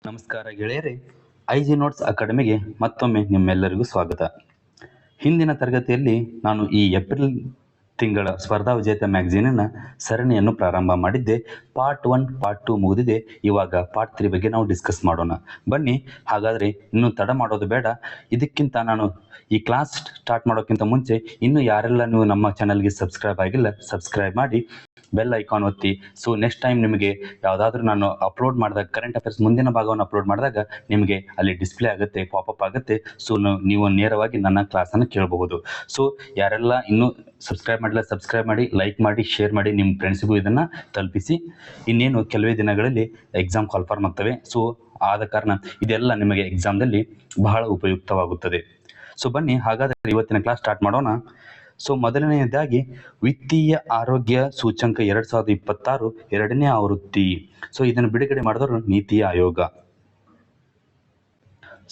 ನಮಸ್ಕಾರ ಗೆಳೆಯರೇ, IG notes ಅಕಾಡೆಮಿಗೆ ಮತ್ತೊಮ್ಮೆ ನಿಮ್ಮೆಲ್ಲರಿಗೂ ಸ್ವಾಗತ. ಹಿಂದಿನ ತರಗತಿಯಲ್ಲಿ ನಾನು ಈ ಏಪ್ರಿಲ್ ತಿಂಗಳ ಸ್ಪರ್ಧಾ ವಿಜೇತ ಮ್ಯಾಗಝೀನಿನ ಸರಣಿಯನ್ನು ಪ್ರಾರಂಭ ಮಾಡಿದ್ದೆ. ಪಾರ್ಟ್ 1 ಪಾರ್ಟ್ 2 ಮುಗಿದಿದೆ. ಇವಾಗ ಪಾರ್ಟ್ 3 ಬಗ್ಗೆ ನಾವು ಡಿಸ್ಕಸ್ ಮಾಡೋಣ. ಬನ್ನಿ, ಹಾಗಾದರೆ ಇನ್ನೂ ತಡ ಮಾಡೋದು ಬೇಡ. ಇದಕ್ಕಿಂತ ನಾನು ಈ ಕ್ಲಾಸ್ ಸ್ಟಾರ್ಟ್ ಮಾಡೋಕ್ಕಿಂತ ಮುಂಚೆ ಇನ್ನೂ ಯಾರೆಲ್ಲ ನೀವು ನಮ್ಮ ಚಾನಲ್ಗೆ ಸಬ್ಸ್ಕ್ರೈಬ್ ಆಗಿಲ್ಲ, ಸಬ್ಸ್ಕ್ರೈಬ್ ಮಾಡಿ, ಬೆಲ್ ಐಕಾನ್ ಒತ್ತಿ. ಸೊ ನೆಕ್ಸ್ಟ್ ಟೈಮ್ ನಿಮಗೆ ಯಾವುದಾದ್ರೂ ನಾನು ಅಪ್ಲೋಡ್ ಮಾಡಿದಾಗ, ಕರೆಂಟ್ ಅಫೇರ್ಸ್ ಮುಂದಿನ ಭಾಗವನ್ನು ಅಪ್ಲೋಡ್ ಮಾಡಿದಾಗ ನಿಮಗೆ ಅಲ್ಲಿ ಡಿಸ್ಪ್ಲೇ ಆಗುತ್ತೆ, ಪಾಪಪ್ ಆಗುತ್ತೆ. ಸೊ ನೀವು ನೇರವಾಗಿ ನನ್ನ ಕ್ಲಾಸನ್ನು ಕೇಳಬಹುದು. ಸೊ ಯಾರೆಲ್ಲ ಇನ್ನೂ ಸಬ್ಸ್ಕ್ರೈಬ್ ಮಾಡಿಲ್ಲ, ಸಬ್ಸ್ಕ್ರೈಬ್ ಮಾಡಿ, ಲೈಕ್ ಮಾಡಿ, ಶೇರ್ ಮಾಡಿ, ನಿಮ್ಮ ಫ್ರೆಂಡ್ಸಿಗೂ ಇದನ್ನು ತಲುಪಿಸಿ. ಇನ್ನೇನು ಕೆಲವೇ ದಿನಗಳಲ್ಲಿ ಎಕ್ಸಾಮ್ ಕಾಲ್ಫಾರ್ಮ್ ಆಗ್ತವೆ. ಸೊ ಆದ ಕಾರಣ ಇದೆಲ್ಲ ನಿಮಗೆ ಎಕ್ಸಾಮ್ದಲ್ಲಿ ಬಹಳ ಉಪಯುಕ್ತವಾಗುತ್ತದೆ. ಸೊ ಬನ್ನಿ, ಹಾಗಾದರೆ ಇವತ್ತಿನ ಕ್ಲಾಸ್ ಸ್ಟಾರ್ಟ್ ಮಾಡೋಣ. ಸೊ ಮೊದಲನೆಯದಾಗಿ ವಿತ್ತೀಯ ಆರೋಗ್ಯ ಸೂಚ್ಯಂಕ 2026 ಎರಡನೇ ಆವೃತ್ತಿ. ಸೊ ಇದನ್ನು ಬಿಡುಗಡೆ ಮಾಡಿದವರು ನೀತಿ ಆಯೋಗ.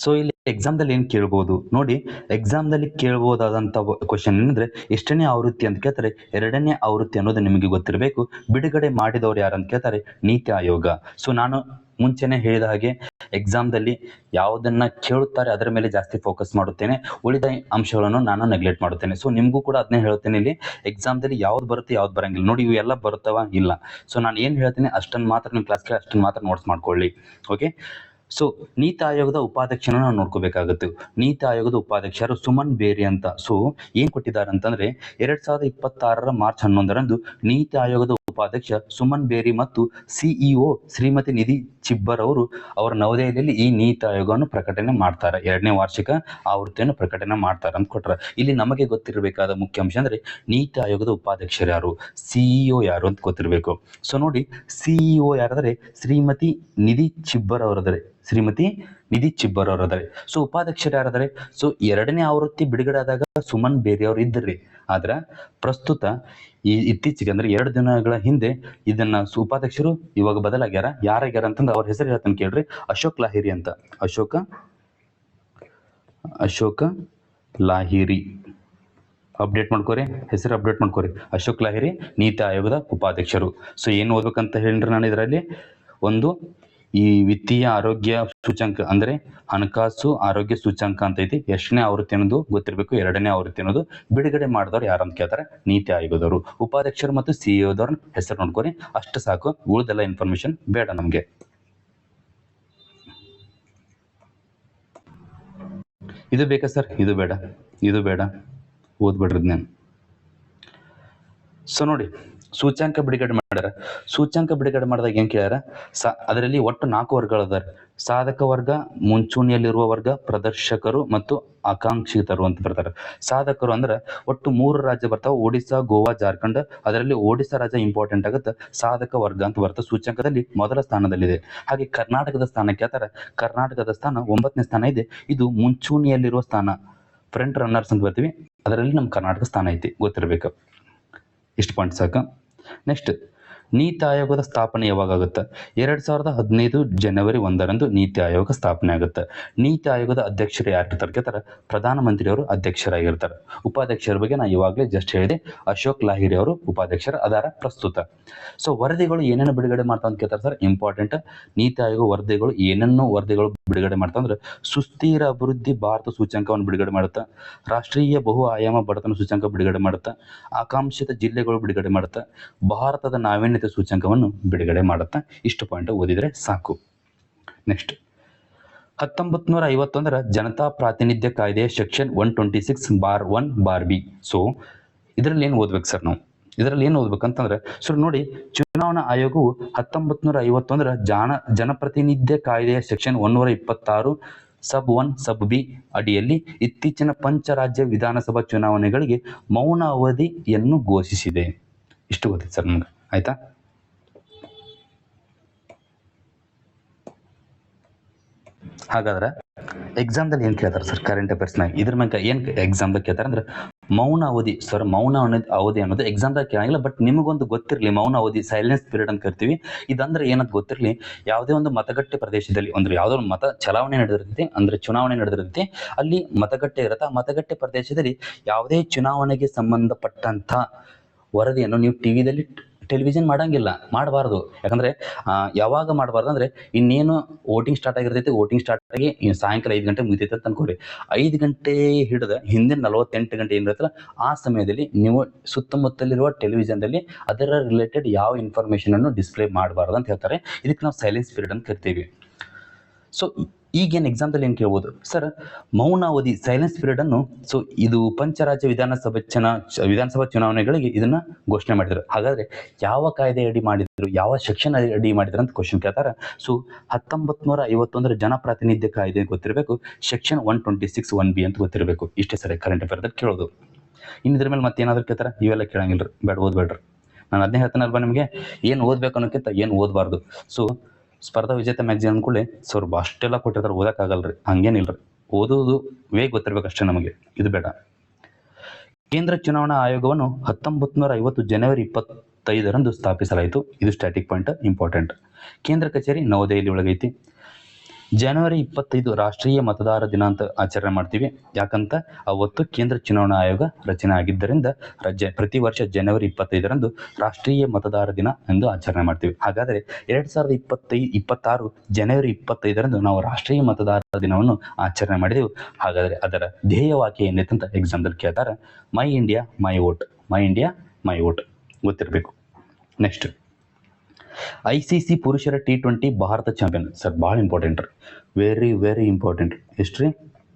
ಸೊ ಇಲ್ಲಿ ಎಕ್ಸಾಮ್ದಲ್ಲಿ ಏನು ಕೇಳ್ಬೋದು ನೋಡಿ, ಎಕ್ಸಾಮ್ದಲ್ಲಿ ಕೇಳ್ಬೋದಾದಂಥ ಕ್ವಶನ್ ಏನಂದರೆ ಎಷ್ಟನೇ ಆವೃತ್ತಿ ಅಂತ ಕೇಳ್ತಾರೆ. ಎರಡನೇ ಆವೃತ್ತಿ ಅನ್ನೋದು ನಿಮಗೆ ಗೊತ್ತಿರಬೇಕು. ಬಿಡುಗಡೆ ಮಾಡಿದವರು ಯಾರು ಅಂತ ಕೇಳ್ತಾರೆ, ನೀತಿ ಆಯೋಗ. ಸೊ ನಾನು ಮುಂಚೆನೇ ಹೇಳಿದ ಹಾಗೆ ಎಕ್ಸಾಮ್ದಲ್ಲಿ ಯಾವುದನ್ನು ಕೇಳುತ್ತಾರೆ ಅದರ ಮೇಲೆ ಜಾಸ್ತಿ ಫೋಕಸ್ ಮಾಡುತ್ತೇನೆ, ಉಳಿದ ಅಂಶಗಳನ್ನು ನಾನು ನೆಗ್ಲೆಕ್ಟ್ ಮಾಡುತ್ತೇನೆ. ಸೊ ನಿಮಗೂ ಕೂಡ ಅದನ್ನೇ ಹೇಳ್ತೇನೆ. ಇಲ್ಲಿ ಎಕ್ಸಾಮ್ದಲ್ಲಿ ಯಾವ್ದು ಬರುತ್ತೆ ಯಾವ್ದು ಬರಂಗಿಲ್ಲ ನೋಡಿ, ಇವು ಎಲ್ಲ ಬರುತ್ತವ ಇಲ್ಲ. ಸೊ ನಾನು ಏನು ಹೇಳ್ತೀನಿ ಅಷ್ಟನ್ನು ಮಾತ್ರ ನಿಮ್ಮ ಕ್ಲಾಸ್ಗೆ ಅಷ್ಟನ್ನು ಮಾತ್ರ ನೋಟ್ಸ್ ಮಾಡ್ಕೊಳ್ಳಿ. ಓಕೆ. ಸೊ ನೀತಿ ಆಯೋಗದ ಉಪಾಧ್ಯಕ್ಷನ ನಾವು ನೋಡ್ಕೋಬೇಕಾಗುತ್ತೆ. ನೀತಿ ಆಯೋಗದ ಉಪಾಧ್ಯಕ್ಷರು ಸುಮನ್ ಬೇರಿ ಅಂತ. ಸೊ ಏನು ಕೊಟ್ಟಿದ್ದಾರೆ ಅಂತಂದರೆ 2026 ಮಾರ್ಚ್ 11ರಂದು ನೀತಿ ಆಯೋಗದ ಉಪಾಧ್ಯಕ್ಷ ಸುಮನ್ ಬೇರಿ ಮತ್ತು ಸಿಇಒ ಶ್ರೀಮತಿ ನಿಧಿ ಚಿಬ್ಬರ್ ಅವರು ಅವರ ನವದೆಹಲಿಯಲ್ಲಿ ಈ ನೀತಿ ಆಯೋಗವನ್ನು ಪ್ರಕಟಣೆ ಮಾಡ್ತಾರೆ. ಎರಡನೇ ವಾರ್ಷಿಕ ಆವೃತ್ತಿಯನ್ನು ಪ್ರಕಟಣೆ ಮಾಡ್ತಾರೆ ಅಂತ ಕೊಟ್ಟರೆ, ಇಲ್ಲಿ ನಮಗೆ ಗೊತ್ತಿರಬೇಕಾದ ಮುಖ್ಯ ಅಂಶ ಅಂದರೆ ನೀತಿ ಆಯೋಗದ ಉಪಾಧ್ಯಕ್ಷರು ಯಾರು, ಸಿಇಒ ಯಾರು ಅಂತ ಗೊತ್ತಿರಬೇಕು. ಸೊ ನೋಡಿ, ಸಿಇಒ ಯಾರಾದರೆ ಶ್ರೀಮತಿ ನಿಧಿ ಚಿಬ್ಬರ್ ಅವರದರೆ, ಶ್ರೀಮತಿ ನಿಧಿ ಚಿಬ್ಬರ್ ಅವರದರೆ. ಸೊ ಉಪಾಧ್ಯಕ್ಷರು ಯಾರಾದರೆ, ಸೊ ಎರಡನೇ ಆವೃತ್ತಿ ಬಿಡುಗಡೆ ಆದಾಗ ಸುಮನ್ ಬೇರಿ ಅವರು ಇದ್ದರ್ರಿ. ಆದ್ರೆ ಪ್ರಸ್ತುತ ಇತ್ತೀಚೆಗೆ ಅಂದರೆ 2 ದಿನಗಳ ಹಿಂದೆ ಇದನ್ನ ಉಪಾಧ್ಯಕ್ಷರು ಇವಾಗ ಬದಲಾಗ್ಯಾರ. ಯಾರಾಗ್ಯಾರ ಅಂತಂದ್ರೆ ಅವ್ರ ಹೆಸರು ಹೇಳ್ತಾನೆ ಕೇಳ್ರಿ, ಅಶೋಕ್ ಲಾಹಿರಿ ಅಂತ. ಅಶೋಕ ಲಾಹಿರಿ ಅಪ್ಡೇಟ್ ಮಾಡ್ಕೋರಿ, ಹೆಸರು ಅಪ್ಡೇಟ್ ಮಾಡ್ಕೋರಿ. ಅಶೋಕ್ ಲಾಹಿರಿ ನೀತಿ ಆಯೋಗದ ಉಪಾಧ್ಯಕ್ಷರು. ಸೊ ಏನು ಓದ್ಬೇಕಂತ ಹೇಳ್ರಿ ನಾನು ಇದರಲ್ಲಿ, ಒಂದು ಈ ವಿತ್ತೀಯ ಆರೋಗ್ಯ ಸೂಚ್ಯಂಕ ಅಂದರೆ ಹಣಕಾಸು ಆರೋಗ್ಯ ಸೂಚ್ಯಂಕ ಅಂತ ಐತಿ. ಎಷ್ಟನೇ ಆವೃತ್ತಿ ಅನ್ನೋದು ಗೊತ್ತಿರಬೇಕು. ಎರಡನೇ ಆವೃತ್ತಿ ಅನ್ನೋದು ಬಿಡುಗಡೆ ಮಾಡಿದವ್ರು ಯಾರು ಅಂತ ಕೇಳ್ತಾರೆ, ನೀತಿ ಆಯೋಗದವರು. ಉಪಾಧ್ಯಕ್ಷರು ಮತ್ತು ಸಿಇಒದವ್ರ ಹೆಸರು ನೋಡ್ಕೊರಿ, ಅಷ್ಟು ಸಾಕು. ಉಳಿದೆಲ್ಲ ಇನ್ಫಾರ್ಮೇಶನ್ ಬೇಡ ನಮಗೆ. ಇದು ಬೇಕಾ ಸರ್? ಇದು ಬೇಡ, ಓದ್ಬಿಡ್ರಿ ನಾನು. ಸೊ ನೋಡಿ, ಸೂಚ್ಯಂಕ ಬಿಡುಗಡೆ ಮಾಡ್ಯಾರ. ಸೂಚ್ಯಂಕ ಬಿಡುಗಡೆ ಮಾಡಿದಾಗ ಏನು ಕೇಳ್ಯಾರ, ಅದರಲ್ಲಿ ಒಟ್ಟು 4 ವರ್ಗಗಳದಾರೆ. ಸಾಧಕ ವರ್ಗ, ಮುಂಚೂಣಿಯಲ್ಲಿರುವ ವರ್ಗ, ಪ್ರದರ್ಶಕರು ಮತ್ತು ಆಕಾಂಕ್ಷಿತರು ಅಂತ ಬರ್ತಾರೆ. ಸಾಧಕರು ಅಂದ್ರೆ ಒಟ್ಟು 3 ರಾಜ್ಯ ಬರ್ತಾವೆ, ಒಡಿಶಾ, ಗೋವಾ, ಜಾರ್ಖಂಡ್. ಅದರಲ್ಲಿ ಒಡಿಶಾ ರಾಜ್ಯ ಇಂಪಾರ್ಟೆಂಟ್ ಆಗುತ್ತೆ, ಸಾಧಕ ವರ್ಗ ಅಂತ ಬರ್ತದೆ. ಸೂಚ್ಯಂಕದಲ್ಲಿ ಮೊದಲ ಸ್ಥಾನದಲ್ಲಿದೆ. ಹಾಗೆ ಕರ್ನಾಟಕದ ಸ್ಥಾನ ಕೇಳ್ತಾರೆ. ಕರ್ನಾಟಕದ ಸ್ಥಾನ 9ನೇ ಸ್ಥಾನ ಇದೆ. ಇದು ಮುಂಚೂಣಿಯಲ್ಲಿರುವ ಸ್ಥಾನ, ಫ್ರಂಟ್ ರನ್ನರ್ಸ್ ಅಂತ ಬರ್ತೀವಿ. ಅದರಲ್ಲಿ ನಮ್ಮ ಕರ್ನಾಟಕ ಸ್ಥಾನ ಐತಿ, ಗೊತ್ತಿರಬೇಕು. ಇಷ್ಟು ಪಾಯಿಂಟ್ ಸಾಕು. ನೆಕ್ಸ್ಟ್, ನೀತಿ ಆಯೋಗದ ಸ್ಥಾಪನೆ ಯಾವಾಗ ಆಗುತ್ತೆ? 2015 ಜನವರಿ 1ರಂದು ನೀತಿ ಆಯೋಗ ಸ್ಥಾಪನೆ ಆಗುತ್ತೆ. ನೀತಿ ಆಯೋಗದ ಅಧ್ಯಕ್ಷರು ಯಾರಿರ್ತಾರೆ ಕೇಳ್ತಾರೆ, ಪ್ರಧಾನಮಂತ್ರಿಯವರು ಅಧ್ಯಕ್ಷರಾಗಿರ್ತಾರೆ. ಉಪಾಧ್ಯಕ್ಷರ ಬಗ್ಗೆ ನಾನು ಇವಾಗಲೇ ಜಸ್ಟ್ ಹೇಳಿದೆ, ಅಶೋಕ್ ಲಾಹಿರಿ ಅವರು ಉಪಾಧ್ಯಕ್ಷರು ಅದಾರ ಪ್ರಸ್ತುತ. ಸೊ ವರದಿಗಳು ಏನೇನು ಬಿಡುಗಡೆ ಮಾಡ್ತಾವ ಅಂತ ಕೇಳ್ತಾರೆ ಸರ್, ಇಂಪಾರ್ಟೆಂಟ್. ನೀತಿ ಆಯೋಗ ವರದಿಗಳು ವರದಿಗಳು ಬಿಡುಗಡೆ ಮಾಡ್ತಾವ ಅಂದ್ರೆ, ಸುಸ್ಥಿರ ಅಭಿವೃದ್ಧಿ ಭಾರತ ಸೂಚ್ಯಂಕವನ್ನು ಬಿಡುಗಡೆ ಮಾಡುತ್ತಾ, ರಾಷ್ಟ್ರೀಯ ಬಹು ಆಯಾಮ ಬಡತನ ಸೂಚ್ಯಂಕ ಬಿಡುಗಡೆ ಮಾಡುತ್ತಾ, ಆಕಾಂಕ್ಷಿತ ಜಿಲ್ಲೆಗಳು ಬಿಡುಗಡೆ ಮಾಡುತ್ತಾ, ಭಾರತದ ನಾವೀನ್ಯತೆ ಸೂಚ್ಯಂಕವನ್ನು ಬಿಡುಗಡೆ ಮಾಡುತ್ತಾ. ಇಷ್ಟು ಪಾಯಿಂಟ್ ಓದಿದರೆ ಸಾಕು. ನೆಕ್ಸ್ಟ್, 1951 ಜನತಾ ಪ್ರಾತಿನಿಧ್ಯ ಕಾಯ್ದೆಯ ಸೆಕ್ಷನ್ 126(1)(b). ಸೊ ಇದರಲ್ಲಿ ಏನು ಓದ್ಬೇಕು ಸರ್ ನಾವು? ಇದರಲ್ಲಿ ಏನು ಓದ್ಬೇಕಂತಂದ್ರೆ, ಸೊ ನೋಡಿ, ಚುನಾವಣಾ ಆಯೋಗವು 1951 ಜನಪ್ರತಿನಿಧ್ಯ ಕಾಯ್ದೆಯ ಸೆಕ್ಷನ್ 126 ಸಬ್ 1 ಸಬ್ ಬಿ ಅಡಿಯಲ್ಲಿ ಇತ್ತೀಚಿನ ಪಂಚರಾಜ್ಯ ವಿಧಾನಸಭಾ ಚುನಾವಣೆಗಳಿಗೆ ಮೌನ ಅವಧಿಯನ್ನು ಘೋಷಿಸಿದೆ. ಇಷ್ಟು ಗೊತ್ತಿದೆ ಸರ್ ನಮ್ಗೆ, ಆಯ್ತಾ? ಹಾಗಾದ್ರೆ ಎಕ್ಸಾಮ್ದಲ್ಲಿ ಏನು ಕೇಳ್ತಾರೆ ಸರ್, ಕರೆಂಟ್ ಅಫೇರ್ಸ್ನಾಗ ಇದ್ರ ಮೇಲೆ ಏನು ಎಕ್ಸಾಮ್ದಾಗ ಕೇಳ್ತಾರೆ ಅಂದ್ರೆ, ಮೌನ ಅವಧಿ. ಸರ್ ಮೌನ ಅವಧಿ ಅನ್ನೋದು ಎಕ್ಸಾಮ್ದಾಗ ಕೇಳಂಗಿಲ್ಲ, ಬಟ್ ನಿಮಗೊಂದು ಗೊತ್ತಿರಲಿ, ಮೌನ ಅವಧಿ, ಸೈಲೆನ್ಸ್ ಪೀರಿಯಡ್ ಅಂತ ಕರಿತೀವಿ. ಇದಂದ್ರೆ ಏನಂತ ಗೊತ್ತಿರಲಿ, ಯಾವುದೇ ಒಂದು ಮತಗಟ್ಟೆ ಪ್ರದೇಶದಲ್ಲಿ ಅಂದ್ರೆ ಯಾವುದೋ ಒಂದು ಚಲಾವಣೆ ನಡೆದಿರ್ತೈತಿ, ಅಂದ್ರೆ ಚುನಾವಣೆ ನಡೆದಿರ್ತೈತಿ, ಅಲ್ಲಿ ಮತಗಟ್ಟೆ ಇರುತ್ತೆ. ಆ ಮತಗಟ್ಟೆ ಪ್ರದೇಶದಲ್ಲಿ ಯಾವುದೇ ಚುನಾವಣೆಗೆ ಸಂಬಂಧಪಟ್ಟಂಥ ವರದಿಯನ್ನು ನೀವು ಟಿವಿದಲ್ಲಿ ಟೆಲಿವಿಷನ್ ಮಾಡಂಗಿಲ್ಲ, ಮಾಡಬಾರ್ದು. ಯಾಕಂದರೆ ಯಾವಾಗ ಮಾಡಬಾರ್ದು ಅಂದರೆ ಇನ್ನೇನು ವೋಟಿಂಗ್ ಸ್ಟಾರ್ಟ್ ಆಗಿರ್ತೈತಿ, ವೋಟಿಂಗ್ ಸ್ಟಾರ್ಟ್ ಆಗಿ ಸಾಯಂಕಾಲ 5 ಗಂಟೆ ಮುಗಿತೈತೆ ಅಂತ ಅನ್ಕೋರಿ. 5 ಗಂಟೆ ಹಿಡಿದ ಹಿಂದಿನ 48 ಗಂಟೆ ಏನಿರುತ್ತಲ್ಲ ಆ ಸಮಯದಲ್ಲಿ ನೀವು ಸುತ್ತಮುತ್ತಲಿರುವ ಟೆಲಿವಿಷನ್ದಲ್ಲಿ ಅದರ ರಿಲೇಟೆಡ್ ಯಾವ ಇನ್ಫಾರ್ಮೇಷನನ್ನು ಡಿಸ್ಪ್ಲೇ ಮಾಡಬಾರ್ದು ಅಂತ ಹೇಳ್ತಾರೆ. ಇದಕ್ಕೆ ನಾವು ಸೈಲೆನ್ಸ್ ಪೀರಿಯಡ್ ಅಂತ ಕರಿತೀವಿ. ಸೊ ಈಗೇನು ಎಕ್ಸಾಮ್ದಲ್ಲಿ ಏನು ಕೇಳ್ಬೋದು ಸರ್, ಮೌನಾವಧಿ ಸೈಲೆನ್ಸ್ ಪೀರಿಯಡನ್ನು ಸೊ ಇದು ಪಂಚರಾಜ್ಯ ವಿಧಾನಸಭಾ ಚುನಾವಣೆಗಳಿಗೆ ಇದನ್ನು ಘೋಷಣೆ ಮಾಡಿದರು. ಹಾಗಾದರೆ ಯಾವ ಕಾಯ್ದೆ ಅಡಿ ಮಾಡಿದರು, ಯಾವ ಸೆಕ್ಷನ್ ಅಡಿ ಮಾಡಿದ್ರು ಅಂತ ಕ್ವಶನ್ ಕೇಳ್ತಾರೆ. ಸೊ 1951 ಜನಪ್ರಾತಿನಿಧ್ಯ ಕಾಯ್ದೆ ಗೊತ್ತಿರಬೇಕು, ಸೆಕ್ಷನ್ 126 1B ಅಂತ ಗೊತ್ತಿರಬೇಕು. ಇಷ್ಟೇ ಸರಿ ಕರೆಂಟ್ ಅಫೇರ್ದಲ್ಲಿ ಕೇಳೋದು. ಇನ್ನು ಇದ್ರ ಮೇಲೆ ಮತ್ತೆ ಏನಾದರೂ ಕೇಳ್ತಾರೆ, ಇವೆಲ್ಲ ಕೇಳಂಗಿಲ್ಲ, ಬೇಡ ಓದ್ಬೇಡ್ರಿ. ನಾನು ಅದನ್ನೇ ಹೇಳ್ತಾನಲ್ವ ನಿಮಗೆ, ಏನು ಓದಬೇಕು ಅನ್ನೋಕ್ಕಿಂತ ಏನು ಓದಬಾರ್ದು. ಸೊ ಸ್ಪರ್ಧಾ ವಿಜೇತ ಮ್ಯಾಗ್ಝಿನ್ ಅಂದ್ಕೊಳ್ಳಿ ಸರ್ ಅಷ್ಟೆಲ್ಲ ಕೊಟ್ಟಿರ್ತಾರೆ, ಓದೋಕ್ಕಾಗಲ್ಲ ರೀ. ಹಂಗೇನಿಲ್ಲ ರೀ, ಓದೋದು ವೇಗ ಗೊತ್ತಿರ್ಬೇಕು ಅಷ್ಟೇ ನಮಗೆ, ಇದು ಬೇಡ. ಕೇಂದ್ರ ಚುನಾವಣಾ ಆಯೋಗವನ್ನು 1950 ಜನವರಿ 25ರಂದು ಸ್ಥಾಪಿಸಲಾಯಿತು. ಇದು ಸ್ಟ್ಯಾಟಿಕ್ ಪಾಯಿಂಟ್ ಇಂಪಾರ್ಟೆಂಟ್. ಕೇಂದ್ರ ಕಚೇರಿ ನವದೆಹಲಿ ಒಳಗೈತಿ. ಜನವರಿ 25 ರಾಷ್ಟ್ರೀಯ ಮತದಾರ ದಿನ ಅಂತ ಆಚರಣೆ ಮಾಡ್ತೀವಿ. ಯಾಕಂತ ಅವತ್ತು ಕೇಂದ್ರ ಚುನಾವಣಾ ಆಯೋಗ ರಚನೆ ಆಗಿದ್ದರಿಂದ ಪ್ರತಿ ವರ್ಷ ಜನವರಿ 25ರಂದು ರಾಷ್ಟ್ರೀಯ ಮತದಾರ ದಿನ ಎಂದು ಆಚರಣೆ ಮಾಡ್ತೀವಿ. ಹಾಗಾದರೆ 2026 ಜನವರಿ 25ರಂದು ನಾವು ರಾಷ್ಟ್ರೀಯ ಮತದಾರ ದಿನವನ್ನು ಆಚರಣೆ ಮಾಡಿದೆವು. ಹಾಗಾದರೆ ಅದರ ಧ್ಯೇಯವಾಕ್ಯ ಏನೈತೆ ಅಂತ ಎಕ್ಸಾಮ್ದಲ್ಲಿ ಕೇಳ್ತಾರೆ. My India my vote, my India my vote ಗೊತ್ತಿರಬೇಕು. ನೆಕ್ಸ್ಟ್ ICC ಪುರುಷರ T20 ಭಾರತ ಚಾಂಪಿಯನ್. ಸರ್ ಭಾಳ ಇಂಪಾರ್ಟೆಂಟ್ ರೀ, ವೆರಿ ಇಂಪಾರ್ಟೆಂಟ್. ಎಷ್ಟು ರೀ,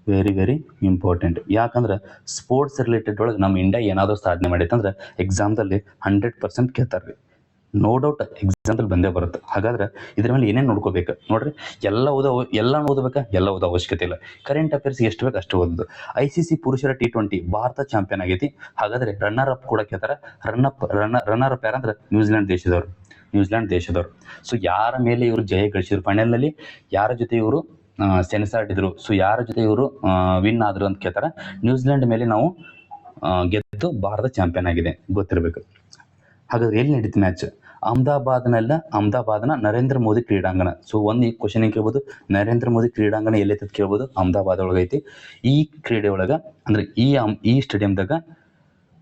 ವೆರಿ ಇಂಪಾರ್ಟೆಂಟ್. ಯಾಕಂದ್ರೆ ಸ್ಪೋರ್ಟ್ಸ್ ರಿಲೇಟೆಡ್ ಒಳಗೆ ನಮ್ಮ ಇಂಡಿಯಾ ಏನಾದರೂ ಸಾಧನೆ ಮಾಡೈತಂದ್ರೆ ಎಕ್ಸಾಮ್ದಲ್ಲಿ 100% ಕೇಳ್ತಾರೆ ರೀ, ನೋ ಡೌಟ್ ಎಕ್ಸಾಮ್ದಲ್ಲಿ ಬಂದೇ ಬರುತ್ತೆ. ಹಾಗಾದ್ರೆ ಇದ್ರ ಮೇಲೆ ಏನೇನು ನೋಡ್ಕೋಬೇಕು ನೋಡ್ರಿ. ಎಲ್ಲ ಓದಬೇಕಾ, ಎಲ್ಲ ಓದೋ ಅವಶ್ಯಕತೆ ಇಲ್ಲ. ಕರೆಂಟ್ ಅಫೇರ್ಸ್ ಎಷ್ಟು ಬೇಕು ಅಷ್ಟು ಓದೋದು. ICC ಪುರುಷರ T20 ಭಾರತ ಚಾಂಪಿಯನ್ ಆಗೈತಿ. ಹಾಗಾದ್ರೆ ರನ್ನರ್ ಅಪ್ ಕೂಡ ಕೇಳ್ತಾರೆ. ರನ್ನರ್ ಅಪ್ ಯಾರಂದ್ರೆ ನ್ಯೂಜಿಲೆಂಡ್ ದೇಶದವರು. ಸೊ ಯಾರ ಮೇಲೆ ಇವರು ಜಯ ಗಳಿಸಿದ್ರು, ಫೈನಲ್ನಲ್ಲಿ ಯಾರ ಜೊತೆ ಇವರು ಸೆಣಸಾಡಿದ್ರು, ಸೊ ಯಾರ ಜೊತೆ ಇವರು ವಿನ್ ಆದ್ರು ಅಂತ ಕೇಳ್ತಾರೆ. ನ್ಯೂಜಿಲೆಂಡ್ ಮೇಲೆ ನಾವು ಗೆದ್ದು ಭಾರತ ಚಾಂಪಿಯನ್ ಆಗಿದೆ, ಗೊತ್ತಿರಬೇಕು. ಹಾಗಾದ್ರೆ ಎಲ್ಲಿ ನಡೀತು ಮ್ಯಾಚ್? ಅಹಮದಾಬಾದ್ನ ನರೇಂದ್ರ ಮೋದಿ ಕ್ರೀಡಾಂಗಣ. ಸೊ ಒಂದು ಈ ಕ್ವಶನ್ ಏನು ಕೇಳ್ಬೋದು, ನರೇಂದ್ರ ಮೋದಿ ಕ್ರೀಡಾಂಗಣ ಎಲ್ಲೈತೆ ಕೇಳ್ಬೋದು, ಅಹಮದಾಬಾದ್ ಒಳಗೈತಿ. ಈ ಕ್ರೀಡೆ ಒಳಗೆ ಅಂದರೆ ಈ ಸ್ಟೇಡಿಯಂದಾಗ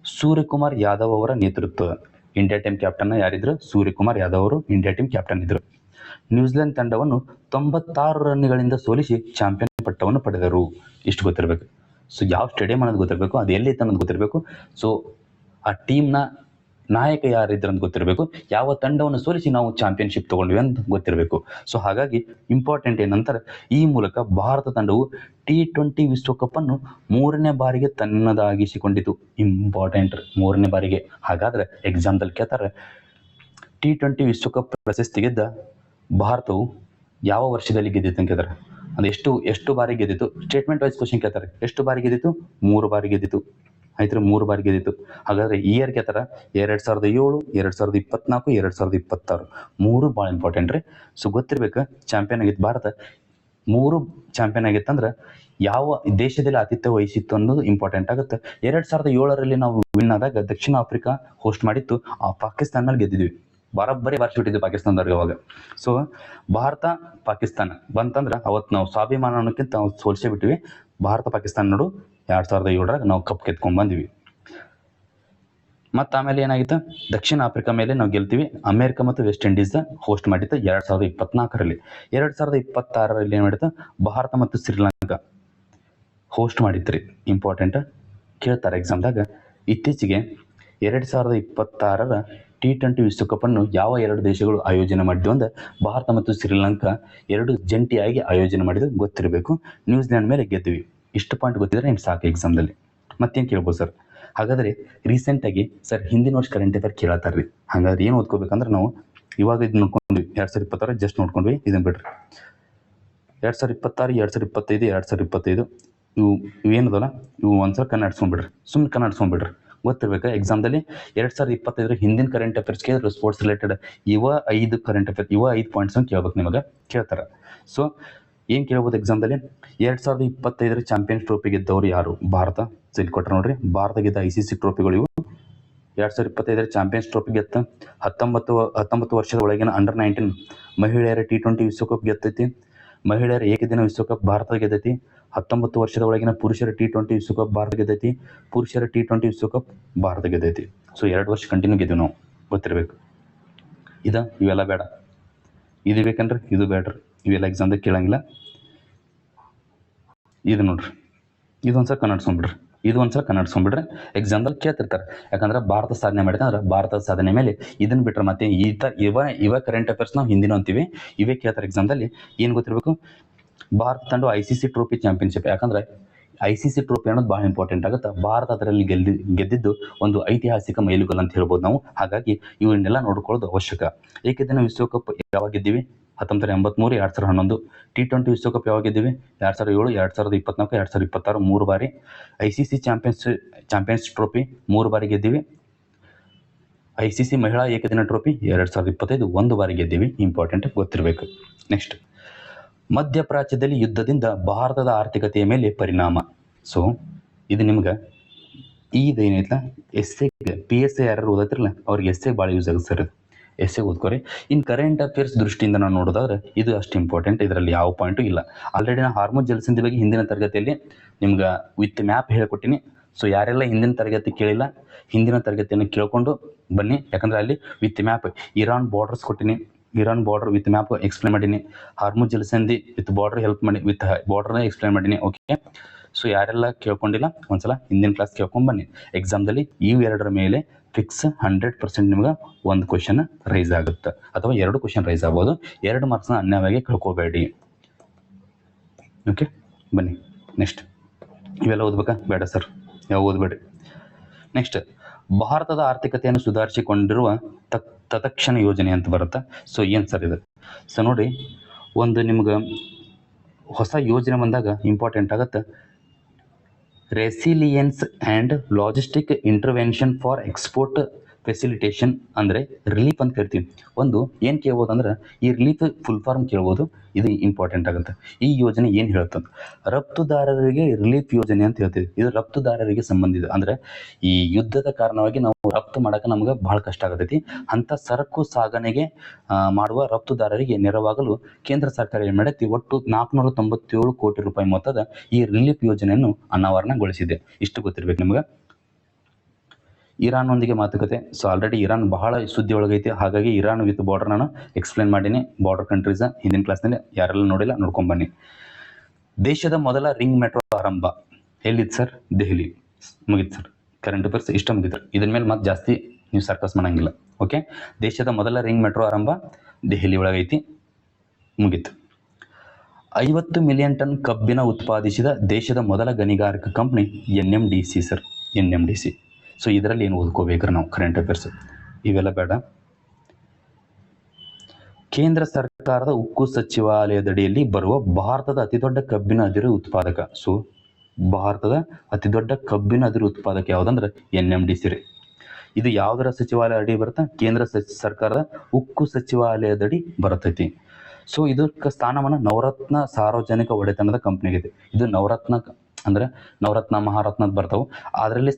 ಸೂರ್ಯಕುಮಾರ್ ಯಾದವ್ ಅವರ ನೇತೃತ್ವ, ಇಂಡಿಯಾ ಟೀಮ್ ಕ್ಯಾಪ್ಟನ್ ಯಾರಿದ್ರು? ಸೂರ್ಯಕುಮಾರ್ ಯಾದವ್ ಅವರು ಇಂಡಿಯಾ ಟೀಮ್ ಕ್ಯಾಪ್ಟನ್ ಇದ್ರು. ನ್ಯೂಜಿಲೆಂಡ್ ತಂಡವನ್ನು 96 ರನ್ಗಳಿಂದ ಸೋಲಿಸಿ ಚಾಂಪಿಯನ್ ಪಟ್ಟವನ್ನು ಪಡೆದರು. ಇಷ್ಟು ಗೊತ್ತಿರಬೇಕು. ಸೊ ಯಾವ ಸ್ಟೇಡಿಯಂ ಅನ್ನೋದು ಗೊತ್ತಿರಬೇಕು, ಅದು ಎಲ್ಲಿತ್ತು ಅನ್ನೋದು ಗೊತ್ತಿರಬೇಕು. ಸೊ ಆ ಟೀಮ್ನ ನಾಯಕ ಯಾರಿದ್ರು ಅಂತ ಗೊತ್ತಿರಬೇಕು. ಯಾವ ತಂಡವನ್ನು ಸೋಲಿಸಿ ನಾವು ಚಾಂಪಿಯನ್ಶಿಪ್ ತೊಗೊಂಡ್ವಿ ಅಂತ ಗೊತ್ತಿರಬೇಕು. ಸೊ ಹಾಗಾಗಿ ಇಂಪಾರ್ಟೆಂಟ್ ಏನಂತಾರೆ, ಈ ಮೂಲಕ ಭಾರತ ತಂಡವು T20 ವಿಶ್ವಕಪ್ಪನ್ನು 3ನೇ ಬಾರಿಗೆ ತನ್ನದಾಗಿಸಿಕೊಂಡಿತು. ಇಂಪಾರ್ಟೆಂಟ್, 3ನೇ ಬಾರಿಗೆ. ಹಾಗಾದರೆ ಎಕ್ಸಾಮ್ದಲ್ಲಿ ಕೇಳ್ತಾರೆ, T20 ವಿಶ್ವಕಪ್ ಪ್ರಶಸ್ತಿ ಗೆದ್ದ ಭಾರತವು ಯಾವ ವರ್ಷದಲ್ಲಿ ಗೆದ್ದಿತ್ತು ಅಂತ ಕೇಳ್ತಾರೆ. ಅದು ಎಷ್ಟು ಬಾರಿ ಗೆದ್ದಿತ್ತು? ಸ್ಟೇಟ್ಮೆಂಟ್ ವೈಸ್ ಕ್ವಶನ್ ಕೇಳ್ತಾರೆ. ಎಷ್ಟು ಬಾರಿ ಗೆದ್ದಿತ್ತು? 3 ಬಾರಿ ಗೆದ್ದಿತ್ತು. ಆಯ್ತು, 3 ಬಾರಿ ಗೆದ್ದಿತ್ತು. ಹಾಗಾದರೆ ಇಯರ್ ಕೇಳ್ತಾರೆ, 2007, 2024, 2026. 3 ಭಾಳ ಇಂಪಾರ್ಟೆಂಟ್ ರೀ. ಸೊ ಗೊತ್ತಿರ್ಬೇಕು, ಚಾಂಪಿಯನ್ ಆಗಿತ್ತು ಭಾರತ. 3 ಚಾಂಪಿಯನ್ ಆಗಿತ್ತಂದ್ರೆ ಯಾವ ದೇಶದಲ್ಲಿ ಆತಿಥ್ಯ ವಹಿಸಿತ್ತು ಅನ್ನೋದು ಇಂಪಾರ್ಟೆಂಟ್ ಆಗುತ್ತೆ. 2007ರಲ್ಲಿ ನಾವು ವಿನ್ ಆದಾಗ ದಕ್ಷಿಣ ಆಫ್ರಿಕಾ ಹೋಸ್ಟ್ ಮಾಡಿತ್ತು, ಆ ಪಾಕಿಸ್ತಾನ ಮೇಲೆ ಗೆದ್ದಿದ್ವಿ. ಬರೋಬ್ಬರಿ ಬಾರಿಸಿಬಿಟ್ಟಿದ್ವಿ ಪಾಕಿಸ್ತಾನದವ್ರಿಗೆ ಅವಾಗ. ಸೊ ಭಾರತ ಪಾಕಿಸ್ತಾನ ಬಂತಂದ್ರೆ ಅವತ್ತು ನಾವು ಸ್ವಾಭಿಮಾನ ಅನ್ನೋಕ್ಕಿಂತ ನಾವು ಸೋಲ್ಸೇ ಬಿಟ್ಟಿವಿ. ಭಾರತ ಪಾಕಿಸ್ತಾನ ನೋಡು 2007ರಾಗ ನಾವು ಕಪ್ ಗೆದ್ಕೊಂಡ್ಬಂದ್ವಿ. ಮತ್ತು ಆಮೇಲೆ ಏನಾಗಿತ್ತು, ದಕ್ಷಿಣ ಆಫ್ರಿಕಾ ಮೇಲೆ ನಾವು ಗೆಲ್ತೀವಿ. ಅಮೇರಿಕಾ ಮತ್ತು ವೆಸ್ಟ್ ಇಂಡೀಸ್ ಹೋಸ್ಟ್ ಮಾಡಿತ್ತು 2024ರಲ್ಲಿ. 2026ರಲ್ಲಿ ಏನು ಮಾಡಿತ್ತು, ಭಾರತ ಮತ್ತು ಶ್ರೀಲಂಕಾ ಹೋಸ್ಟ್ ಮಾಡಿದ್ರಿ. ಇಂಪಾರ್ಟೆಂಟ್ ಕೇಳ್ತಾರೆ ಎಕ್ಸಾಮ್ದಾಗ. ಇತ್ತೀಚೆಗೆ 2026ರ T20 ವಿಶ್ವಕಪ್ಪನ್ನು ಯಾವ 2 ದೇಶಗಳು ಆಯೋಜನೆ ಮಾಡಿದ್ವು ಅಂದ್ರೆ ಭಾರತ ಮತ್ತು ಶ್ರೀಲಂಕಾ 2 ಜಂಟಿಯಾಗಿ ಆಯೋಜನೆ ಮಾಡಿದ್ದು ಗೊತ್ತಿರಬೇಕು. ನ್ಯೂಜಿಲೆಂಡ್ ಮೇಲೆ ಗೆದ್ವಿ. ಇಷ್ಟು ಪಾಯಿಂಟ್ ಗೊತ್ತಿದ್ರೆ ನಿಮ್ಗೆ ಸಾಕು ಎಕ್ಸಾಮ್ದಲ್ಲಿ. ಮತ್ತೇನು ಕೇಳ್ಬೋದು ಸರ್? ಹಾಗಾದರೆ ರೀಸೆಂಟಾಗಿ ಸರ್ ಹಿಂದಿನ ವರ್ಷ ಕರೆಂಟ್ ಅಫೇರ್ ಕೇಳತ್ತಾರೆ ರೀ. ಹಾಗಾದ್ರೆ ಏನು ಓದ್ಕೋಬೇಕಂದ್ರೆ ನಾವು ಇವಾಗ ಇದು ನೋಡ್ಕೊಂಡ್ವಿ, 2026 ಜಸ್ಟ್ ನೋಡ್ಕೊಂಡ್ವಿ. ಇದನ್ನು ಬಿಡ್ರಿ, 2026, 2025, 2025 ಇವು ಏನದಲ್ಲ, ಇವು ಒಂದ್ಸಲ ಕನ್ನಡಿಸ್ಕೊಂಡ್ಬಿಡ್ರಿ, ಸುಮ್ಮನೆ ಕನ್ನಡಿಸ್ಕೊಂಡ್ಬಿಡ್ರಿ. ಗೊತ್ತಿರ್ಬೇಕು ಎಕ್ಸಾಮ್ದಲ್ಲಿ 2025 ಹಿಂದಿನ ಕರೆಂಟ್ ಅಫೇರ್ಸ್ ಕೇಳಿದ್ರು, ಸ್ಪೋರ್ಟ್ಸ್ ರಿಲೇಟೆಡ್ ಇವ 5 ಕರೆಂಟ್ ಅಫೇರ್, ಇವ 5 ಪಾಯಿಂಟ್ಸ್ ಕೇಳ್ಬೇಕು ನಿಮಗೆ, ಕೇಳ್ತಾರೆ. ಸೊ ಏನು ಕೇಳ್ಬೋದು ಎಕ್ಸಾಮ್ದಲ್ಲಿ, 2025 ಚಾಂಪಿಯನ್ಸ್ ಟ್ರೋಫಿ ಗೆದ್ದವರು ಯಾರು? ಭಾರತ. ಇಲ್ಲಿ ಕೊಟ್ಟರೆ ನೋಡ್ರಿ, ಭಾರತ ಗೆದ್ದ ICC ಟ್ರೋಫಿಗಳು ಇವು. 2025 ಚಾಂಪಿಯನ್ಸ್ ಟ್ರೋಫಿ ಗೆತ್ತ 19 ವರ್ಷದ ಒಳಗಿನ ಅಂಡರ್-19 ಮಹಿಳೆಯರ T20 ವಿಶ್ವಕಪ್ ಗೆದ್ದೈತಿ. ಮಹಿಳೆಯರ ಏಕದಿನ ವಿಶ್ವಕಪ್ ಭಾರತ ಗೆದ್ದೈತಿ. 19 ವರ್ಷದ ಒಳಗಿನ ಪುರುಷರ T20 ವಿಶ್ವಕಪ್ ಭಾರತ ಗೆದ್ದೈತಿ. ಪುರುಷರ T20 ವಿಶ್ವಕಪ್ ಭಾರತ ಗೆದ್ದೈತಿ. ಸೊ 2 ವರ್ಷ ಕಂಟಿನ್ಯೂ ಗೆದ್ದೀವಿ ನಾವು, ಗೊತ್ತಿರಬೇಕು. ಇವೆಲ್ಲ ಬೇಡ. ಇದು ಬೇಕಂದ್ರೆ ಇದು ಬೇಡ್ರಿ, ಇವೆಲ್ಲ ಎಕ್ಸಾಮ್ದಾಗ ಕೇಳಂಗಿಲ್ಲ. ಇದು ನೋಡ್ರಿ, ಇದೊಂದ್ಸಲ ಕನ್ನಡಿಸ್ಕೊಂಡ್ಬಿಡ್ರಿ, ಇದು ಒಂದ್ಸಲ ಕನ್ನಡಿಸ್ಕೊಂಡ್ಬಿಡ್ರೆ ಎಕ್ಸಾಮ್ದಲ್ಲಿ ಕೇಳ್ತಿರ್ತಾರೆ. ಯಾಕಂದ್ರೆ ಭಾರತ ಸಾಧನೆ ಮಾಡಿದೆ ಅಂದ್ರೆ ಭಾರತದ ಸಾಧನೆ ಮೇಲೆ ಇದನ್ನ ಬಿಟ್ರೆ ಮತ್ತೆ ಇವ ಕರೆಂಟ್ ಅಫೇರ್ಸ್ ನಾವು ಹಿಂದಿನ ಅಂತೀವಿ, ಇವೇ ಕೇಳ್ತಾರೆ ಎಕ್ಸಾಮ್ದಲ್ಲಿ. ಏನು ಗೊತ್ತಿರಬೇಕು, ಭಾರತ ತಂಡ ICC ಟ್ರೋಫಿ ಚಾಂಪಿಯನ್ಶಿಪ್. ಯಾಕಂದ್ರೆ ICC ಟ್ರೋಫಿ ಅನ್ನೋದು ಭಾಳ ಇಂಪಾರ್ಟೆಂಟ್ ಆಗುತ್ತೆ. ಭಾರತ ಅದರಲ್ಲಿ ಗೆದ್ದಿದ್ದು ಒಂದು ಐತಿಹಾಸಿಕ ಮೈಲುಗಲ್ಲು ಅಂತ ಹೇಳ್ಬೋದು ನಾವು. ಹಾಗಾಗಿ ಇವನ್ನೆಲ್ಲ ನೋಡ್ಕೊಳ್ಳೋದು ಅವಶ್ಯಕ. ಏಕದಿನ ವಿಶ್ವಕಪ್ ಯಾವಾಗ ಗೆದ್ದೀವಿ? 1983, 2011. T20 ವಿಶ್ವಕಪ್ ಯಾವಾಗ ಗೆದ್ದೀವಿ? 2007, 2024, 2026 3 ಬಾರಿ. ICC ಚಾಂಪಿಯನ್ಸ್ ಟ್ರೋಫಿ 3 ಬಾರಿ ಗೆದ್ದೀವಿ. ICC ಮಹಿಳಾ ಏಕದಿನ ಟ್ರೋಫಿ 2025 1 ಬಾರಿ ಗೆದ್ದೀವಿ. ಇಂಪಾರ್ಟೆಂಟ್ ಗೊತ್ತಿರಬೇಕು. ನೆಕ್ಸ್ಟ್, ಮಧ್ಯಪ್ರಾಚ್ಯದಲ್ಲಿ ಯುದ್ಧದಿಂದ ಭಾರತದ ಆರ್ಥಿಕತೆಯ ಮೇಲೆ ಪರಿಣಾಮ. ಸೊ ಇದು ನಿಮ್ಗೆ ಇದೇನೈತಲ್ಲ ಎಸ್ಸೆಗೆ PSA ಯಾರು ಓದತ್ತಿರಲ್ಲ ಅವ್ರಿಗೆ ಎಸ್ಸೆಗೆ ಭಾಳ ಯೂಸ್ ಆಗುತ್ತೆ ಸರ್. ಎಸ್ಸೆಗೆ ಓದ್ಕೋರಿ. ಇನ್ನು ಕರೆಂಟ್ ಅಫೇರ್ಸ್ ದೃಷ್ಟಿಯಿಂದ ನಾವು ನೋಡೋದಾದ್ರೆ ಇದು ಅಷ್ಟು ಇಂಪಾರ್ಟೆಂಟ್, ಇದರಲ್ಲಿ ಯಾವ ಪಾಯಿಂಟು ಇಲ್ಲ. ಆಲ್ರೆಡಿ ನಾನು ಹಾರ್ಮೋನ್ ಜಲಸಂಧಿ ಬಗ್ಗೆ ಹಿಂದಿನ ತರಗತಿಯಲ್ಲಿ ನಿಮ್ಗೆ ವಿತ್ ಮ್ಯಾಪ್ ಹೇಳ್ಕೊಟ್ಟಿನಿ. ಸೊ ಯಾರೆಲ್ಲ ಹಿಂದಿನ ತರಗತಿ ಕೇಳಿಲ್ಲ, ಹಿಂದಿನ ತರಗತಿಯನ್ನು ಕೇಳ್ಕೊಂಡು ಬನ್ನಿ. ಯಾಕಂದರೆ ಅಲ್ಲಿ ವಿತ್ ಮ್ಯಾಪ್ ಇರಾನ್ ಬಾರ್ಡರ್ಸ್ ಕೊಟ್ಟಿನಿ, Iran border with map explain ಮಾಡೀನಿ. ಹಾರ್ಮೋನ್ ಜಲಸಂಧಿ ವಿತ್ ಬಾರ್ಡರ್ ಹೆಲ್ಪ್ ಮಾಡಿ, ವಿತ್ ಬಾರ್ಡರ್ನ ಎಕ್ಸ್ಪ್ಲೇನ್ ಮಾಡೀನಿ. ಓಕೆ, ಸೊ ಯಾರೆಲ್ಲ ಕೇಳ್ಕೊಂಡಿಲ್ಲ ಒಂದ್ಸಲ ಹಿಂದಿನ ಕ್ಲಾಸ್ ಕೇಳ್ಕೊಂಡು ಬನ್ನಿ. ಎಕ್ಸಾಮ್ದಲ್ಲಿ ಇವೆರಡರ ಮೇಲೆ ಫಿಕ್ಸ್ 100% ನಿಮ್ಗೆ ಒಂದು ಕ್ವಶನ್ ರೈಸ್ ಆಗುತ್ತೆ, ಅಥವಾ 2 ಕ್ವಶನ್ ರೈಸ್ ಆಗ್ಬೋದು. 2 ಮಾರ್ಕ್ಸ್ನ ಅನ್ಯಾಯವಾಗಿ ಕಳ್ಕೋಬೇಡಿ. ಓಕೆ, ಬನ್ನಿ ನೆಕ್ಸ್ಟ್. ಇವೆಲ್ಲ ಓದ್ಬೇಕಾ? ಬೇಡ ಸರ್, ಯಾವ ಓದ್ಬೇಡ್ರಿ. ನೆಕ್ಸ್ಟ್, ಭಾರತದ ಆರ್ಥಿಕತೆಯನ್ನು ಸುಧಾರಿಸಿಕೊಂಡಿರುವ ತತ್ಕ್ಷಣ ಯೋಜನೆ ಅಂತ ಬರುತ್ತೆ. ಸೊ ಏನು ಸರ್ ಇದು? ಸೊ ನೋಡಿ, ಒಂದು ನಿಮ್ಗೆ ಹೊಸ ಯೋಜನೆ ಬಂದಾಗ ಇಂಪಾರ್ಟೆಂಟ್ ಆಗುತ್ತೆ resilience and logistic intervention for export facilitation, ಅಂದರೆ ರಿಲೀಫ್ ಅಂತ ಕರಿತೀವಿ. ಒಂದು ಏನು ಕೇಳ್ಬೋದು ಅಂದ್ರೆ ಈ ರಿಲೀಫ್ ಫುಲ್ ಫಾರ್ಮ್ ಕೇಳ್ಬೋದು. ಇದು ಇಂಪಾರ್ಟೆಂಟ್ ಆಗುತ್ತೆ. ಈ ಯೋಜನೆ ಏನು ಹೇಳ್ತಂದ್ರೆ ರಫ್ತುದಾರರಿಗೆ ರಿಲೀಫ್ ಯೋಜನೆ ಅಂತ ಹೇಳ್ತೀವಿ. ಇದು ರಫ್ತುದಾರರಿಗೆ ಸಂಬಂಧಿತ, ಅಂದರೆ ಈ ಯುದ್ಧದ ಕಾರಣವಾಗಿ ನಾವು ರಫ್ತು ಮಾಡೋಕೆ ನಮ್ಗೆ ಭಾಳ ಕಷ್ಟ ಆಗತೈತಿ. ಅಂಥ ಸರಕು ಸಾಗಣೆಗೆ ಮಾಡುವ ರಫ್ತುದಾರರಿಗೆ ನೆರವಾಗಲು ಕೇಂದ್ರ ಸರ್ಕಾರ ಏನು ಮಾಡೈತಿ, ಒಟ್ಟು 497 ಕೋಟಿ ರೂಪಾಯಿ ಮೊತ್ತದ ಈ ರಿಲೀಫ್ ಯೋಜನೆಯನ್ನು ಅನಾವರಣಗೊಳಿಸಿದೆ. ಇಷ್ಟು ಗೊತ್ತಿರ್ಬೇಕು ನಿಮ್ಗೆ. ಇರಾನ್ನೊಂದಿಗೆ ಮಾತುಕತೆ. ಸೊ ಆಲ್ರೆಡಿ ಇರಾನ್ ಬಹಳ ಸುದ್ದಿ ಒಳಗೈತಿ, ಹಾಗಾಗಿ ಇರಾನ್ ವಿತ್ ಬಾರ್ಡರ್ ನಾನು ಎಕ್ಸ್ಪ್ಲೇನ್ ಮಾಡೀನಿ. ಬಾರ್ಡರ್ ಕಂಟ್ರೀಸ್ ಹಿಂದಿನ ಕ್ಲಾಸ್ನಲ್ಲಿ ಯಾರೆಲ್ಲ ನೋಡಿಲ್ಲ ನೋಡ್ಕೊಂಬನ್ನಿ. ದೇಶದ ಮೊದಲ ರಿಂಗ್ ಮೆಟ್ರೋ ಆರಂಭ ಎಲ್ಲಿತ್ತು ಸರ್? ದೆಹಲಿ. ಮುಗಿತು ಸರ್, ಕರೆಂಟ್ ಅಫೇರ್ಸ್ ಇಷ್ಟ ಮುಗಿದ್ರು. ಇದ್ರ ಮೇಲೆ ಮತ್ತೆ ಜಾಸ್ತಿ ನೀವು ಸರ್ಕಸ್ ಮಾಡಂಗಿಲ್ಲ. ಓಕೆ, ದೇಶದ ಮೊದಲ ರಿಂಗ್ ಮೆಟ್ರೋ ಆರಂಭ ದೆಹಲಿ ಒಳಗೈತಿ, ಮುಗೀತು. 50 ಮಿಲಿಯನ್ ಟನ್ ಕಬ್ಬಿನ ಉತ್ಪಾದಿಸಿದ ದೇಶದ ಮೊದಲ ಗಣಿಗಾರಿಕೆ company NMDC sir, NMDC. So ಇದರಲ್ಲಿ ಏನು ಓದ್ಕೋಬೇಕ್ರಿ ನಾವು ಕರೆಂಟ್ ಅಫೇರ್ಸ್? ಇವೆಲ್ಲ ಬೇಡ. ಕೇಂದ್ರ ಸರ್ಕಾರದ ಉಕ್ಕು ಸಚಿವಾಲಯದಡಿಯಲ್ಲಿ ಬರುವ ಭಾರತದ ಅತಿದೊಡ್ಡ ಕಬ್ಬಿನ ಅದಿರು ಉತ್ಪಾದಕ. ಸೊ ಭಾರತದ ಅತಿದೊಡ್ಡ ಕಬ್ಬಿನ ಅದಿರು ಉತ್ಪಾದಕ ಯಾವುದಂದ್ರೆ NMDC ರೀ. ಇದು ಯಾವುದರ ಸಚಿವಾಲಯ ಅಡಿ ಬರುತ್ತೆ? ಕೇಂದ್ರ ಸರ್ಕಾರದ ಉಕ್ಕು ಸಚಿವಾಲಯದಡಿ ಬರ್ತೈತಿ. ಸೊ ಇದಕ್ಕೆ ಸ್ಥಾನಮಾನ ನವರತ್ನ ಸಾರ್ವಜನಿಕ ಒಡೆತನದ ಕಂಪ್ನಿಗಿದೆ. ಇದು ನವರತ್ನ ಅಂದರೆ ನವರತ್ನ ಮಹಾರತ್ನ ಬರ್ತಾವೆ, ಅದರಲ್ಲಿ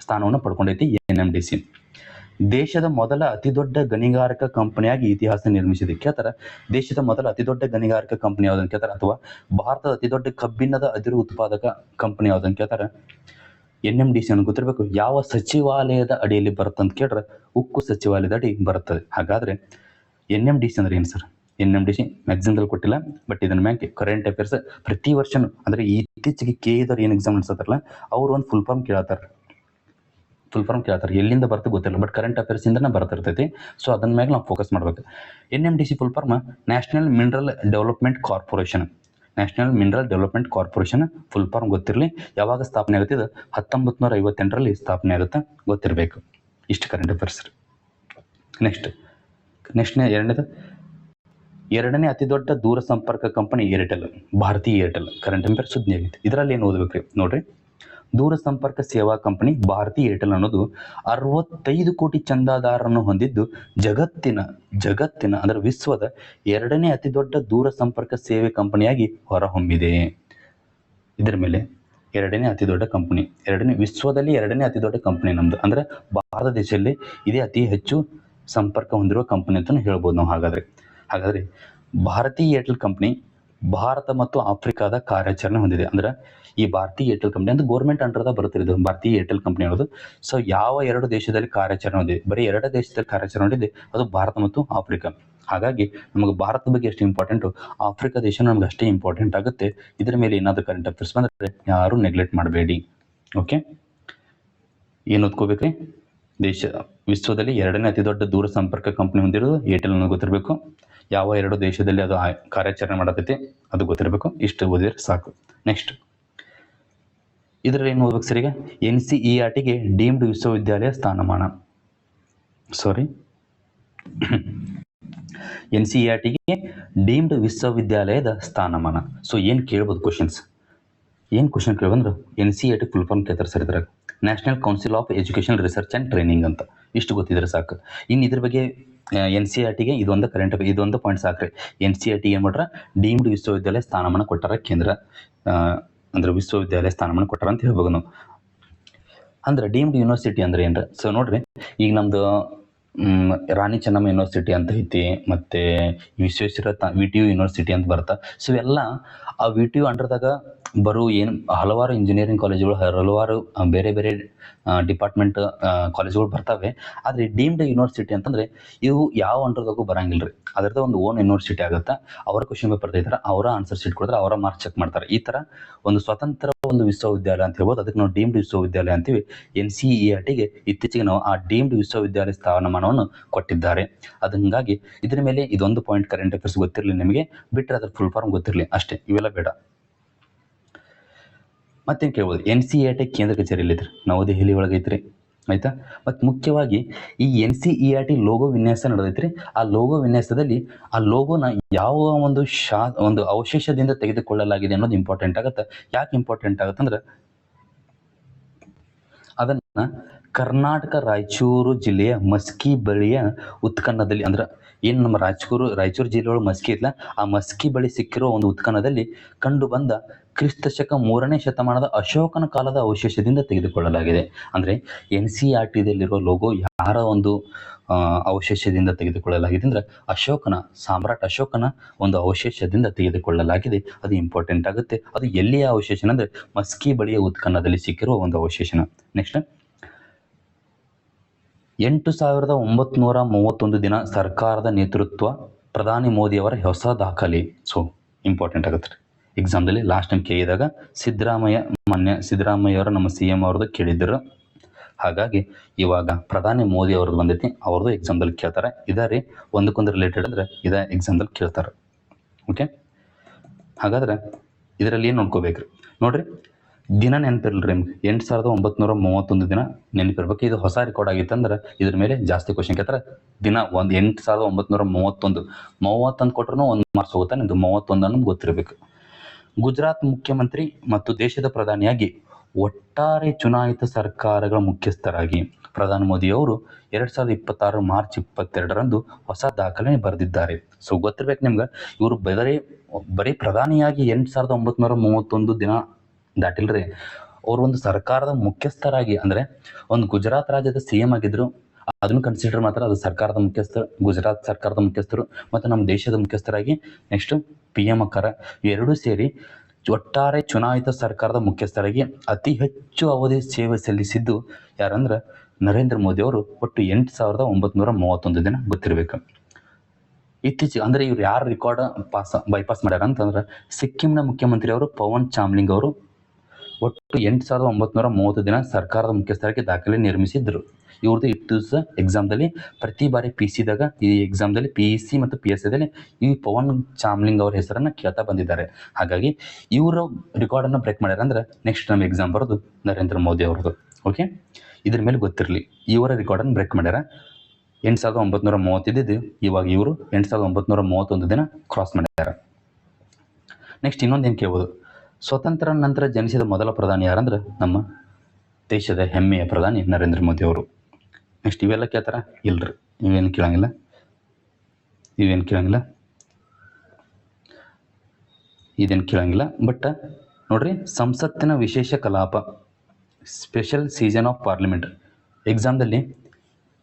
ಸ್ಥಾನವನ್ನು ಪಡ್ಕೊಂಡೈತಿ NMDC. ದೇಶದ ಮೊದಲ ಅತಿದೊಡ್ಡ ಗಣಿಗಾರಿಕಾ ಕಂಪನಿಯಾಗಿ ಇತಿಹಾಸ ನಿರ್ಮಿಸಿದೆ. ಕೇಳ್ತಾರೆ ದೇಶದ ಮೊದಲ ಅತಿದೊಡ್ಡ ಗಣಿಗಾರಿಕಾ ಕಂಪನಿ ಯಾವುದಂತ ಕೇಳ್ತಾರೆ, ಅಥವಾ ಭಾರತದ ಅತಿದೊಡ್ಡ ಕಬ್ಬಿಣದ ಅದಿರು ಉತ್ಪಾದಕ ಕಂಪನಿ ಯಾವುದಂತ ಕೇಳ್ತಾರೆ, NMDC ಅನ್ನು ಗೊತ್ತಿರಬೇಕು. ಯಾವ ಸಚಿವಾಲಯದ ಅಡಿಯಲ್ಲಿ ಬರುತ್ತಂತ ಕೇಳಿದ್ರೆ ಉಕ್ಕು ಸಚಿವಾಲಯದ ಅಡಿ ಬರುತ್ತದೆ. ಹಾಗಾದರೆ NMDC ಅಂದ್ರೆ ಏನು ಸರ್? NMDC ಮ್ಯಾಕ್ಸಿಮದಲ್ಲಿ ಕೊಟ್ಟಿಲ್ಲ, ಬಟ್ ಇದನ್ನ ಮ್ಯಾಗೆ ಕರೆಂಟ್ ಅಫೇರ್ಸ್ ಪ್ರತಿ ವರ್ಷನೂ, ಅಂದರೆ ಇತ್ತೀಚೆಗೆ KEದವ್ರು ಏನು ಎಕ್ಸಾಮ್ ನಡೆಸತ್ತಾರಲ್ಲ ಅವ್ರು ಒಂದು ಫುಲ್ ಫಾರ್ಮ್ ಕೇಳ್ತಾರೆ. ಎಲ್ಲಿಂದ ಬರ್ತದೆ ಗೊತ್ತಿಲ್ಲ, ಬಟ್ ಕರೆಂಟ್ ಅಫೇರ್ಸಿಂದನೇ ಬರ್ತಿರ್ತೈತಿ. ಸೊ ಅದನ್ನ ಮ್ಯಾಗೆ ನಾವು ಫೋಕಸ್ ಮಾಡ್ಬೇಕು. NMDC full form national mineral development corporation. National mineral development corporation full form ಗೊತ್ತಿರಲಿ. ಯಾವಾಗ ಸ್ಥಾಪನೆ ಆಗುತ್ತೆ? ಇದು 1958ರಲ್ಲಿ ಸ್ಥಾಪನೆ ಆಗುತ್ತೆ, ಗೊತ್ತಿರಬೇಕು. ಇಷ್ಟು ಕರೆಂಟ್ ಅಫೇರ್ಸ್. ನೆಕ್ಸ್ಟ್ ಎರಡನೇ ಅತಿ ದೊಡ್ಡ ದೂರ ಸಂಪರ್ಕ ಕಂಪನಿ ಏರ್ಟೆಲ್, ಭಾರತೀಯ ಏರ್ಟೆಲ್. ಕರೆಂಟ್ ಅಫೇರ್ಸ್ ಸುದ್ದಿ ಆಗೈತಿ. ಇದರಲ್ಲಿ ಏನು ಓದಬೇಕ್ರಿ ನೋಡ್ರಿ. ದೂರ ಸಂಪರ್ಕ ಸೇವಾ ಕಂಪನಿ ಭಾರತೀಯ ಏರ್ಟೆಲ್ ಅನ್ನೋದು 65 ಕೋಟಿ ಚಂದಾದಾರರನ್ನು ಹೊಂದಿದ್ದು ಜಗತ್ತಿನ ಅಂದರೆ ವಿಶ್ವದ ಎರಡನೇ ಅತಿ ದೊಡ್ಡ ದೂರ ಸಂಪರ್ಕ ಸೇವೆ ಕಂಪನಿಯಾಗಿ ಹೊರಹೊಮ್ಮಿದೆ. ಇದರ ಮೇಲೆ ಎರಡನೇ ಅತಿ ದೊಡ್ಡ ಕಂಪನಿ, ವಿಶ್ವದಲ್ಲಿ ಎರಡನೇ ಅತಿ ದೊಡ್ಡ ಕಂಪನಿ ನಮ್ದು, ಅಂದರೆ ಭಾರತ ದೇಶದಲ್ಲಿ ಇದೇ ಅತಿ ಹೆಚ್ಚು ಸಂಪರ್ಕ ಹೊಂದಿರುವ ಕಂಪನಿ ಅಂತ ಹೇಳ್ಬೋದು ನಾವು. ಹಾಗಾದರೆ ಭಾರತೀಯ ಏರ್ಟೆಲ್ ಕಂಪನಿ ಭಾರತ ಮತ್ತು ಆಫ್ರಿಕಾದ ಕಾರ್ಯಾಚರಣೆ ಹೊಂದಿದೆ. ಅಂದ್ರೆ ಈ ಭಾರತೀಯ ಏರ್ಟೆಲ್ ಕಂಪನಿ ಅಂದ್ರೆ ಗೌರ್ಮೆಂಟ್ ಅಂಡರ್ದಾಗ ಬರುತ್ತಿರೋದು ಭಾರತೀಯ ಏರ್ಟೆಲ್ ಕಂಪನಿ ಅನ್ನೋದು. ಸೊ ಯಾವ ಎರಡು ದೇಶದಲ್ಲಿ ಕಾರ್ಯಾಚರಣೆ ಹೊಂದಿದೆ? ಬರೀ ಎರಡು ದೇಶದಲ್ಲಿ ಕಾರ್ಯಾಚರಣೆ ಹೊಂದಿದೆ, ಅದು ಭಾರತ ಮತ್ತು ಆಫ್ರಿಕಾ. ಹಾಗಾಗಿ ನಮಗೆ ಭಾರತದ ಬಗ್ಗೆ ಎಷ್ಟು ಇಂಪಾರ್ಟೆಂಟು, ಆಫ್ರಿಕಾ ದೇಶ ನಮ್ಗೆ ಅಷ್ಟೇ ಇಂಪಾರ್ಟೆಂಟ್ ಆಗುತ್ತೆ. ಇದರ ಮೇಲೆ ಏನಾದರೂ ಕರೆಂಟ್ ಅಫೇರ್ಸ್ ಬಂದರೆ ಯಾರು ನೆಗ್ಲೆಕ್ಟ್ ಮಾಡಬೇಡಿ. ಓಕೆ, ಏನು ಓದ್ಕೋಬೇಕ್ರಿ? ವಿಶ್ವದಲ್ಲಿ ಎರಡನೇ ಅತಿ ದೊಡ್ಡ ದೂರ ಸಂಪರ್ಕ ಕಂಪನಿ ಹೊಂದಿರೋದು ಏರ್ಟೆಲ್ ಅನ್ನೋದು ಗೊತ್ತಿರಬೇಕು. ಯಾವ ಎರಡು ದೇಶದಲ್ಲಿ ಅದು ಕಾರ್ಯಾಚರಣೆ ಮಾಡತೈತಿ ಅದು ಗೊತ್ತಿರಬೇಕು. ಇಷ್ಟು ಓದಿದ್ರೆ ಸಾಕು. ನೆಕ್ಸ್ಟ್ ಇದರಲ್ಲಿ ಏನು ಓದ್ಬೇಕು ಸರ್? ಈಗ NCERTಗೆ ಡೀಮ್ಡ್ ವಿಶ್ವವಿದ್ಯಾಲಯ ಸ್ಥಾನಮಾನ. NCERTಗೆ ಡೀಮ್ಡ್ ವಿಶ್ವವಿದ್ಯಾಲಯದ ಸ್ಥಾನಮಾನ. ಸೊ ಏನು ಕೇಳ್ಬೋದು ಕ್ವಶನ್ಸ್? ಏನು ಕ್ವಶನ್ ಕೇಳ್ಬಂದ್ರೆ NCERT ಫುಲ್ ಫಾರ್ಮ್ ಕೇಳ್ತಾರೆ ಸರ್. ಇದ್ರಾಗ national council of education research and training ಅಂತ. ಇಷ್ಟು ಗೊತ್ತಿದ್ರೆ ಸಾಕು. ಇನ್ನು ಇದ್ರ ಬಗ್ಗೆ NCERTಗೆ ಇದೊಂದು ಇದೊಂದು ಪಾಯಿಂಟ್ ಸಾಕ್ರಿ. NCERT ಏನು ಮಾಡ್ರ? ಡೀಮ್ಡ್ ವಿಶ್ವವಿದ್ಯಾಲಯ ಸ್ಥಾನಮಾನ ಕೊಟ್ಟಾರ. ಕೇಂದ್ರ ಅಂದ್ರೆ ವಿಶ್ವವಿದ್ಯಾಲಯ ಸ್ಥಾನಮಾನ ಕೊಟ್ಟಾರ ಅಂತ ಹೇಳ್ಬೋದು ನಾವು. ಅಂದ್ರೆ ಡೀಮ್ಡ್ ಯೂನಿವರ್ಸಿಟಿ ಅಂದ್ರೆ ಏನ್ರ? ಸೊ ನೋಡ್ರಿ, ಈಗ ನಮ್ದು ರಾಣಿ ಚೆನ್ನಮ್ಮ ಯೂನಿವರ್ಸಿಟಿ ಅಂತ ಐತಿ, ಮತ್ತು ವಿಶ್ವೇಶ್ವರಯ್ಯ VTU ಯೂನಿವರ್ಸಿಟಿ ಅಂತ ಬರ್ತಾ. ಸೊ ಇವೆಲ್ಲ ಆ VTU ಅಂಡರ್ದಾಗ ಬರೋ ಏನು ಹಲವಾರು ಇಂಜಿನಿಯರಿಂಗ್ ಕಾಲೇಜುಗಳು, ಹಲವಾರು ಬೇರೆ ಬೇರೆ ಡಿಪಾರ್ಟ್ಮೆಂಟ್ ಕಾಲೇಜುಗಳು ಬರ್ತವೆ. ಆದರೆ ಡೀಮ್ಡ್ ಯೂನಿವರ್ಸಿಟಿ ಅಂತಂದರೆ ಇವು ಯಾವ ಅಂಡರ್ದಾಗೂ ಬರಂಗಿಲ್ಲ ರೀ. ಅದರದ್ದು ಒಂದು ಓನ್ ಯೂನಿವರ್ಸಿಟಿ ಆಗುತ್ತೆ. ಅವರ ಕ್ವಶನ್ ಪೇಪರ್ ತೆಗಿತಾರೆ, ಅವರ ಆನ್ಸರ್ ಶೀಟ್ ಕೊಡ್ತಾರೆ, ಅವರ ಮಾರ್ಕ್ಸ್ ಚೆಕ್ ಮಾಡ್ತಾರೆ. ಈ ಥರ ಒಂದು ಸ್ವತಂತ್ರ ಒಂದು ವಿಶ್ವವಿದ್ಯಾಲಯ ಅಂತ ಹೇಳ್ಬೋದು. ಅದಕ್ಕೆ ನಾವು ಡೀಮ್ಡ್ ವಿಶ್ವವಿದ್ಯಾಲಯ ಅಂತೀವಿ. NCERTಗೆ ಇತ್ತೀಚೆಗೆ ನಾವು ಆ ಡೀಮ್ಡ್ ವಿಶ್ವವಿದ್ಯಾಲಯ ಸ್ಥಾನಮಾನವನ್ನು ಕೊಟ್ಟಿದ್ದಾರೆ. ಹಂಗಾಗಿ ಇದ್ರ ಮೇಲೆ ಇದೊಂದು ಪಾಯಿಂಟ್ ಕರೆಂಟ್ ಅಫೇರ್ಸ್ ಗೊತ್ತಿರಲಿ ನಿಮಗೆ, ಬಿಟ್ಟರೆ ಅದ್ರ ಫುಲ್ ಫಾರ್ಮ್ ಗೊತ್ತಿರಲಿ ಅಷ್ಟೇ. ಇವೆಲ್ಲ ಬೇಡ. ಮತ್ತೇನು ಕೇಳ್ಬೋದು? NCERT ಕೇಂದ್ರ ಕಚೇರಿ ಎಲ್ಲಿದ್ರಿ? ನವದೆಹಲಿ ಒಳಗೈತ್ರಿ, ಆಯ್ತಾ? ಮತ್ತು ಮುಖ್ಯವಾಗಿ ಈ NCERT ಲೋಗೋ ವಿನ್ಯಾಸ ನಡೆದೈತ್ರಿ. ಆ ಲೋಗೋ ವಿನ್ಯಾಸದಲ್ಲಿ ಆ ಲೋಗೋನ ಯಾವ ಒಂದು ಅವಶೇಷದಿಂದ ತೆಗೆದುಕೊಳ್ಳಲಾಗಿದೆ ಅನ್ನೋದು ಇಂಪಾರ್ಟೆಂಟ್ ಆಗುತ್ತೆ. ಯಾಕೆ ಇಂಪಾರ್ಟೆಂಟ್ ಆಗುತ್ತೆ ಅಂದ್ರೆ ಅದನ್ನ ಕರ್ನಾಟಕ ರಾಯಚೂರು ಜಿಲ್ಲೆಯ ಮಸ್ಕಿ ಬಳಿಯ ಉತ್ಖನದಲ್ಲಿ, ಅಂದ್ರೆ ಏನು ನಮ್ಮ ರಾಯಚೂರು ಜಿಲ್ಲೆಯೊಳಗೆ ಮಸ್ಕಿ ಇತ್ತಲ್ಲ, ಆ ಮಸ್ಕಿ ಬಳಿ ಸಿಕ್ಕಿರೋ ಒಂದು ಉತ್ಖನದಲ್ಲಿ ಕಂಡು ಬಂದ ಕ್ರಿಸ್ತಶಕ 3ನೇ ಶತಮಾನದ ಅಶೋಕನ ಕಾಲದ ಅವಶೇಷದಿಂದ ತೆಗೆದುಕೊಳ್ಳಲಾಗಿದೆ. ಅಂದರೆ NCERTದಲ್ಲಿರೋ ಲೋಗೋ ಯಾರ ಒಂದು ಅವಶೇಷದಿಂದ ತೆಗೆದುಕೊಳ್ಳಲಾಗಿದೆ ಅಂದ್ರೆ ಸಾಮ್ರಾಟ್ ಅಶೋಕನ ಒಂದು ಅವಶೇಷದಿಂದ ತೆಗೆದುಕೊಳ್ಳಲಾಗಿದೆ. ಅದು ಇಂಪಾರ್ಟೆಂಟ್ ಆಗುತ್ತೆ. ಅದು ಎಲ್ಲಿಯ ಅವಶೇಷನ ಅಂದರೆ ಮಸ್ಕಿ ಬಳಿಯ ಉತ್ಖನದಲ್ಲಿ ಸಿಕ್ಕಿರುವ ಒಂದು ಅವಶೇಷನ. ನೆಕ್ಸ್ಟ್ 8931 ದಿನ ಸರ್ಕಾರದ ನೇತೃತ್ವ, ಪ್ರಧಾನಿ ಮೋದಿಯವರ ಹೊಸ ದಾಖಲೆ. ಸೊ ಇಂಪಾರ್ಟೆಂಟ್ ಆಗುತ್ತೆ ಎಕ್ಸಾಮ್ದಲ್ಲಿ. ಲಾಸ್ಟ್ ಟೈಮ್ ಕೇಳಿದಾಗ ಸಿದ್ದರಾಮಯ್ಯವರು ನಮ್ಮ CM ಅವ್ರದ್ದು ಕೇಳಿದ್ದರು. ಹಾಗಾಗಿ ಇವಾಗ ಪ್ರಧಾನಿ ಮೋದಿ ಅವ್ರದ್ದು ಬಂದೈತಿ, ಅವ್ರದ್ದು ಎಕ್ಸಾಮ್ದಲ್ಲಿ ಕೇಳ್ತಾರೆ. ಇದಾರಿ ಒಂದಕ್ಕೊಂದು ರಿಲೇಟೆಡ್ ಅಂದರೆ ಇದೇ ಎಕ್ಸಾಮ್ದಲ್ಲಿ ಕೇಳ್ತಾರೆ. ಓಕೆ, ಹಾಗಾದ್ರೆ ಇದರಲ್ಲಿ ಏನು ನೋಡ್ಕೋಬೇಕ್ರಿ? ನೋಡ್ರಿ, ದಿನ ನೆನಪಿರಲ್ರಿ ನಿಮ್ಗೆ. 8931 ದಿನ ನೆನಪಿರ್ಬೇಕು. ಇದು ಹೊಸ ರೆಕಾರ್ಡ್ ಆಗಿತ್ತು ಅಂದ್ರೆ ಇದ್ರ ಮೇಲೆ ಜಾಸ್ತಿ ಕ್ವಶನ್ ಕೇಳ್ತಾರೆ. ದಿನ 8931 30 ಕೊಟ್ರು 1 ಮಾರ್ಕ್ಸ್ ಹೋಗುತ್ತೆ. ನಿಮ್ದು 31 ಅನ್ನೋದು ಗೊತ್ತಿರಬೇಕು. ಗುಜರಾತ್ ಮುಖ್ಯಮಂತ್ರಿ ಮತ್ತು ದೇಶದ ಪ್ರಧಾನಿಯಾಗಿ ಒಟ್ಟಾರೆ ಚುನಾಯಿತ ಸರ್ಕಾರಗಳ ಮುಖ್ಯಸ್ಥರಾಗಿ ಪ್ರಧಾನಿ ಮೋದಿಯವರು 2026 ಮಾರ್ಚ್ 22ರಂದು ಹೊಸ ದಾಖಲೆ ಬರೆದಿದ್ದಾರೆ. ಸೊ ಗೊತ್ತಿರ್ಬೇಕು ನಿಮ್ಗೆ, ಇವರು ಬರೀ ಪ್ರಧಾನಿಯಾಗಿ 8931 ದಿನ ದಾಟಿಲ್ರಿ. ಅವರು ಒಂದು ಸರ್ಕಾರದ ಮುಖ್ಯಸ್ಥರಾಗಿ, ಅಂದರೆ ಒಂದು ಗುಜರಾತ್ ರಾಜ್ಯದ CM ಆಗಿದ್ರು. ಅದನ್ನು ಕನ್ಸಿಡರ್ ಮಾತ್ರ ಅದು ಸರ್ಕಾರದ ಮುಖ್ಯಸ್ಥರು, ಗುಜರಾತ್ ಸರ್ಕಾರದ ಮುಖ್ಯಸ್ಥರು ಮತ್ತು ನಮ್ಮ ದೇಶದ ಮುಖ್ಯಸ್ಥರಾಗಿ ನೆಕ್ಸ್ಟ್ PM ಅಕ್ಕಾರ. ಎರಡೂ ಸೇರಿ ಒಟ್ಟಾರೆ ಚುನಾಯಿತ ಸರ್ಕಾರದ ಮುಖ್ಯಸ್ಥರಾಗಿ ಅತಿ ಹೆಚ್ಚು ಅವಧಿ ಸೇವೆ ಸಲ್ಲಿಸಿದ್ದು ಯಾರಂದ್ರೆ ನರೇಂದ್ರ ಮೋದಿ ಅವರು. ಒಟ್ಟು 8931 ದಿನ ಗೊತ್ತಿರಬೇಕು. ಇತ್ತೀಚೆಗೆ ಅಂದರೆ ಇವ್ರು ಯಾರು ರೆಕಾರ್ಡ್ ಬೈಪಾಸ್ ಮಾಡ್ಯಾರ ಅಂತಂದ್ರೆ ಸಿಕ್ಕಿಂನ ಮುಖ್ಯಮಂತ್ರಿ ಅವರು ಪವನ್ ಚಾಮ್ಲಿಂಗ್ ಅವರು ಒಟ್ಟು 8930 ದಿನ ಸರ್ಕಾರದ ಮುಖ್ಯಸ್ಥರಾಗಿ ದಾಖಲೆ ನಿರ್ಮಿಸಿದ್ರು. ಇವ್ರದ್ದು ಇಟ್ಟು ಎಕ್ಸಾಮ್ದಲ್ಲಿ ಪ್ರತಿ ಬಾರಿ PCದಾಗ, ಈ ಎಕ್ಸಾಮ್ದಲ್ಲಿ PEC ಮತ್ತು PSCದಲ್ಲಿ ಈ ಪವನ್ ಚಾಮ್ಲಿಂಗ್ ಅವ್ರ ಹೆಸರನ್ನು ಕೇಳ್ತಾ ಬಂದಿದ್ದಾರೆ. ಹಾಗಾಗಿ ಇವರು ರೆಕಾರ್ಡನ್ನು ಬ್ರೇಕ್ ಮಾಡ್ಯಾರ ಅಂದ್ರೆ ನೆಕ್ಸ್ಟ್ ನಮ್ಮ ಎಕ್ಸಾಮ್ ಬರೋದು ನರೇಂದ್ರ ಮೋದಿ ಅವ್ರದ್ದು. ಓಕೆ, ಇದ್ರ ಮೇಲೆ ಗೊತ್ತಿರಲಿ. ಇವರ ರೆಕಾರ್ಡನ್ನು ಬ್ರೇಕ್ ಮಾಡ್ಯಾರ. 8930 ಇದ್ದಿದ್ದು ಇವಾಗ ಇವರು 8931 ದಿನ ಕ್ರಾಸ್ ಮಾಡ್ಯಾರ. ನೆಕ್ಸ್ಟ್ ಇನ್ನೊಂದೇನು ಕೇಳ್ಬೋದು? ಸ್ವತಂತ್ರ ನಂತರ ಜನಿಸಿದ ಮೊದಲ ಪ್ರಧಾನಿ ಯಾರಂದ್ರೆ ನಮ್ಮ ದೇಶದ ಹೆಮ್ಮೆಯ ಪ್ರಧಾನಿ ನರೇಂದ್ರ ಮೋದಿ ಅವರು. ನೆಕ್ಸ್ಟ್ ಇವೆಲ್ಲ ಕೇಳ್ತಾರ? ಇಲ್ರಿ, ಇವೇನು ಕೇಳಂಗಿಲ್ಲ. ಬಟ್ ನೋಡ್ರಿ, ಸಂಸತ್ತಿನ ವಿಶೇಷ ಕಲಾಪ, ಸ್ಪೆಷಲ್ ಸೀಸನ್ ಆಫ್ ಪಾರ್ಲಿಮೆಂಟ್ ಎಕ್ಸಾಮ್ದಲ್ಲಿ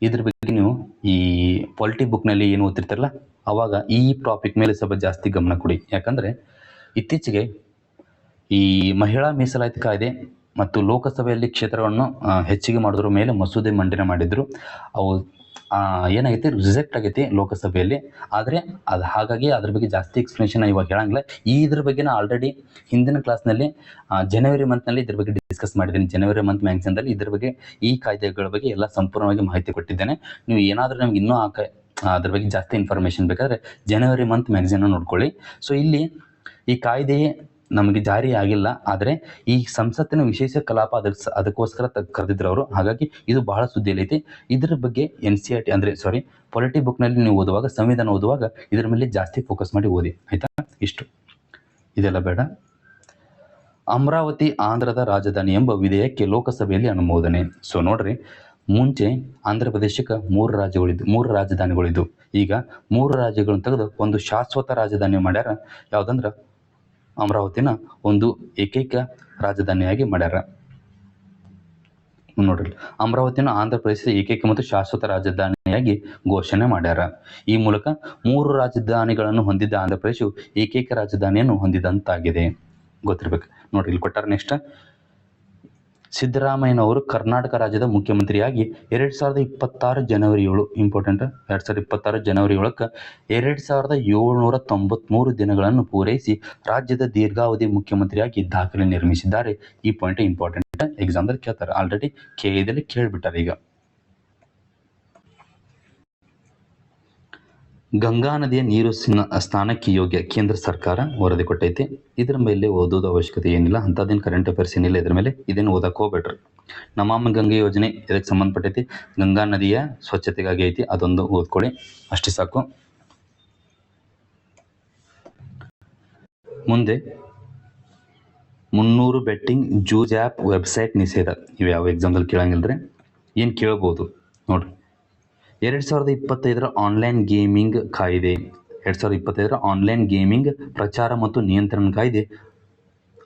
ಇದ್ರ ಬಗ್ಗೆ ನೀವು ಈ ಪಾಲಿಟಿ ಬುಕ್ನಲ್ಲಿ ಏನು ಓದ್ತಿರ್ತಾರಲ್ಲ, ಅವಾಗ ಈ ಟಾಪಿಕ್ ಮೇಲೆ ಸ್ವಲ್ಪ ಜಾಸ್ತಿ ಗಮನ ಕೊಡಿ. ಯಾಕಂದರೆ ಇತ್ತೀಚೆಗೆ ಈ ಮಹಿಳಾ ಮೀಸಲಾತಿ ಕಾಯ್ದೆ ಮತ್ತು ಲೋಕಸಭೆಯಲ್ಲಿ ಕ್ಷೇತ್ರಗಳನ್ನು ಹೆಚ್ಚಿಗೆ ಮಾಡೋದ್ರ ಮೇಲೆ ಮಸೂದೆ ಮಂಡನೆ ಮಾಡಿದ್ರು. ಅವು ಏನಾಗೈತಿ, ರಿಜೆಕ್ಟ್ ಆಗೈತಿ ಲೋಕಸಭೆಯಲ್ಲಿ. ಆದರೆ ಅದು ಹಾಗಾಗಿ ಅದ್ರ ಬಗ್ಗೆ ಜಾಸ್ತಿ ಎಕ್ಸ್ಪ್ಲನೇಷನ್ ಇವಾಗ ಹೇಳಂಗಿಲ್ಲ. ಇದ್ರ ಬಗ್ಗೆ ನಾನು ಆಲ್ರೆಡಿ ಹಿಂದಿನ ಕ್ಲಾಸ್ನಲ್ಲಿ ಜನವರಿ ಮಂತ್ನಲ್ಲಿ ಇದ್ರ ಬಗ್ಗೆ ಡಿಸ್ಕಸ್ ಮಾಡಿದ್ದೀನಿ. ಜನವರಿ ಮಂತ್ ಮ್ಯಾಗ್ಝಿನ್ದಲ್ಲಿ ಇದ್ರ ಬಗ್ಗೆ, ಈ ಕಾಯ್ದೆಗಳ ಬಗ್ಗೆ ಎಲ್ಲ ಸಂಪೂರ್ಣವಾಗಿ ಮಾಹಿತಿ ಕೊಟ್ಟಿದ್ದೇನೆ. ನೀವು ಏನಾದರೂ ನಮ್ಗೆ ಇನ್ನೂ ಅದ್ರ ಬಗ್ಗೆ ಜಾಸ್ತಿ ಇನ್ಫಾರ್ಮೇಷನ್ ಬೇಕಾದರೆ ಜನವರಿ ಮಂತ್ ಮ್ಯಾಗ್ಝಿನ್ನ ನೋಡ್ಕೊಳ್ಳಿ. ಸೊ ಇಲ್ಲಿ ಈ ಕಾಯ್ದೆ ನಮಗೆ ಜಾರಿ ಆಗಿಲ್ಲ, ಆದರೆ ಈ ಸಂಸತ್ತಿನ ವಿಶೇಷ ಕಲಾಪ ಅದಕ್ಕೋಸ್ಕರ ಕರೆದಿದ್ರು ಅವರು. ಹಾಗಾಗಿ ಇದು ಬಹಳ ಸುದ್ದಿಯಲ್ಲೈತಿ. ಇದರ ಬಗ್ಗೆ NCERT ಪೊಲಿಟಿ ಬುಕ್ನಲ್ಲಿ ನೀವು ಓದುವಾಗ, ಸಂವಿಧಾನ ಓದುವಾಗ ಇದರ ಮೇಲೆ ಜಾಸ್ತಿ ಫೋಕಸ್ ಮಾಡಿ ಓದಿ, ಆಯ್ತಾ. ಇಷ್ಟು, ಇದೆಲ್ಲ ಬೇಡ. ಅಮರಾವತಿ ಆಂಧ್ರದ ರಾಜಧಾನಿ ಎಂಬ ವಿಧೇಯಕಕ್ಕೆ ಲೋಕಸಭೆಯಲ್ಲಿ ಅನುಮೋದನೆ. ಸೊ ನೋಡ್ರಿ, ಮುಂಚೆ ಆಂಧ್ರ ಪ್ರದೇಶಕ್ಕೆ 3 ರಾಜಧಾನಿಗಳಿದ್ದು, ಈಗ 3 ರಾಜ್ಯಗಳನ್ನು ತೆಗೆದು ಒಂದು ಶಾಶ್ವತ ರಾಜಧಾನಿ ಮಾಡ್ಯಾರ. ಯಾವುದಂದ್ರೆ ಅಮರಾವತಿನ ಒಂದು ಏಕೈಕ ರಾಜಧಾನಿಯಾಗಿ ಮಾಡ್ಯಾರ. ನೋಡ್ರಿ, ಅಮರಾವತಿನ ಆಂಧ್ರ ಪ್ರದೇಶದ ಏಕೈಕ ಮತ್ತು ಶಾಶ್ವತ ರಾಜಧಾನಿಯಾಗಿ ಘೋಷಣೆ ಮಾಡ್ಯಾರ. ಈ ಮೂಲಕ 3 ರಾಜಧಾನಿಗಳನ್ನು ಹೊಂದಿದ್ದ ಆಂಧ್ರ ಪ್ರದೇಶವು ಏಕೈಕ ರಾಜಧಾನಿಯನ್ನು ಹೊಂದಿದಂತಾಗಿದೆ. ಗೊತ್ತಿರ್ಬೇಕು ನೋಡ್ರಿ. ಇಲ್ಲಿ ಕೊಟ್ಟಾರ. ನೆಕ್ಸ್ಟ್, ಸಿದ್ದರಾಮಯ್ಯನವರು ಕರ್ನಾಟಕ ರಾಜ್ಯದ ಮುಖ್ಯಮಂತ್ರಿಯಾಗಿ 2026 ಜನವರಿ 7, ಇಂಪಾರ್ಟೆಂಟ್, 2026 ಜನವರಿ 7ಕ್ಕೆ 2793 ದಿನಗಳನ್ನು ಪೂರೈಸಿ ರಾಜ್ಯದ ದೀರ್ಘಾವಧಿ ಮುಖ್ಯಮಂತ್ರಿಯಾಗಿ ದಾಖಲೆ ನಿರ್ಮಿಸಿದ್ದಾರೆ. ಈ ಪಾಯಿಂಟ್ ಇಂಪಾರ್ಟೆಂಟ್, ಎಕ್ಸಾಮ್ದಲ್ಲಿ ಕೇಳ್ತಾರೆ. ಆಲ್ರೆಡಿ KIದಲ್ಲಿ ಕೇಳಿಬಿಟ್ಟಾರೆ. ಈಗ ಗಂಗಾ ನದಿಯ ನೀರು ಸ್ನಾನಕ್ಕೆ ಯೋಗ್ಯ, ಕೇಂದ್ರ ಸರ್ಕಾರ ವರದಿ ಕೊಟ್ಟೈತಿ. ಇದರ ಮೇಲೆ ಓದೋದು ಅವಶ್ಯಕತೆ ಏನಿಲ್ಲ, ಅಂಥದ್ದೇನು ಕರೆಂಟ್ ಅಫೇರ್ಸ್ ಏನಿಲ್ಲ ಇದ್ರ ಮೇಲೆ. ಇದೇನು ಓದಕ್ಕೆ ಹೋಗ್ಬೇಡ್ರಿ. ನಮಾಮಿ ಗಂಗೆ ಯೋಜನೆ ಇದಕ್ಕೆ ಸಂಬಂಧಪಟ್ಟೈತಿ, ಗಂಗಾ ನದಿಯ ಸ್ವಚ್ಛತೆಗಾಗಿ ಐತಿ, ಅದೊಂದು ಓದ್ಕೊಳ್ಳಿ, ಅಷ್ಟೇ ಸಾಕು. ಮುಂದೆ 300 ಬೆಟ್ಟಿಂಗ್ ಜೂಜ್ ಆ್ಯಪ್ ವೆಬ್ಸೈಟ್ ನಿಷೇಧ. ಇವು ಯಾವ ಎಕ್ಸಾಮ್ದಲ್ಲಿ ಕೇಳಂಗಿಲ್ರಿ, ಏನು ಕೇಳ್ಬೋದು ನೋಡ್ರಿ. 2025 ಆನ್ಲೈನ್ ಗೇಮಿಂಗ್ ಕಾಯ್ದೆ, 2025 ಆನ್ಲೈನ್ ಗೇಮಿಂಗ್ ಪ್ರಚಾರ ಮತ್ತು ನಿಯಂತ್ರಣ ಕಾಯ್ದೆ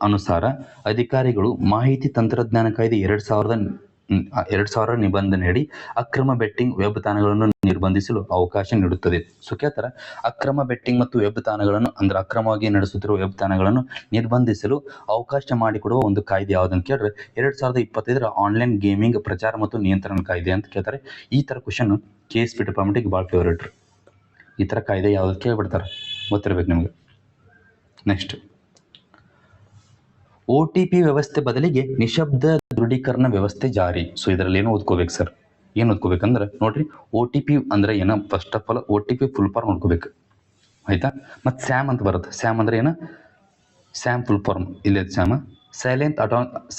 ಅನುಸಾರ ಅಧಿಕಾರಿಗಳು ಮಾಹಿತಿ ತಂತ್ರಜ್ಞಾನ ಕಾಯ್ದೆ 2000 ನಿಬಂಧನೆಯಡಿ ಅಕ್ರಮ ಬೆಟ್ಟಿಂಗ್ ವೆಬ್ ತಾಣಗಳನ್ನು ನಿರ್ಬಂಧಿಸಲು ಅವಕಾಶ ನೀಡುತ್ತದೆ. ಸೊ ಕೇಳ್ತಾರೆ, ಅಕ್ರಮ ಬೆಟ್ಟಿಂಗ್ ಮತ್ತು ವೆಬ್ ತಾಣಗಳನ್ನು, ಅಂದ್ರೆ ಅಕ್ರಮವಾಗಿ ನಡೆಸುತ್ತಿರುವ ವೆಬ್ ತಾಣಗಳನ್ನು ನಿರ್ಬಂಧಿಸಲು ಅವಕಾಶ ಮಾಡಿಕೊಡುವ ಒಂದು ಕಾಯ್ದೆ ಯಾವುದಂತ ಕೇಳಿದ್ರೆ 2025 ಆನ್ಲೈನ್ ಗೇಮಿಂಗ್ ಪ್ರಚಾರ ಮತ್ತು ನಿಯಂತ್ರಣ ಕಾಯ್ದೆ ಅಂತ ಕೇಳ್ತಾರೆ. ಈ ಥರ ಕ್ವಶನ್ KSP ಡಿಪಾರ್ಟ್ಮೆಂಟಿಗೆ ಭಾಳ ಫೇವ್ರೇಟ್. ಈ ಥರ ಕಾಯ್ದೆ ಯಾವ್ದು ಕೇಳ್ಬಿಡ್ತಾರೆ, ಗೊತ್ತಿರ್ಬೇಕು ನಿಮಗೆ. ನೆಕ್ಸ್ಟ್, OTP ವ್ಯವಸ್ಥೆ ಬದಲಿಗೆ ನಿಶಬ್ದ ದೃಢೀಕರಣ ವ್ಯವಸ್ಥೆ ಜಾರಿ. ಸೊ ಇದರಲ್ಲಿ ಏನು ಓದ್ಕೋಬೇಕು ಸರ್, ಏನು ಓದ್ಕೋಬೇಕಂದ್ರೆ ನೋಡ್ರಿ, OTP ಅಂದ್ರೆ ಏನ, first of all OTP full form ನೋಡ್ಕೋಬೇಕು, ಆಯ್ತಾ. ಮತ್ತು ಸ್ಯಾಮ್ ಅಂತ ಬರುತ್ತೆ. ಸ್ಯಾಮ್ ಅಂದ್ರೆ ಏನ, ಸ್ಯಾಮ್ ಫುಲ್ ಫಾರ್ಮ್ ಇಲ್ಲೇ ಸ್ಯಾಮ್,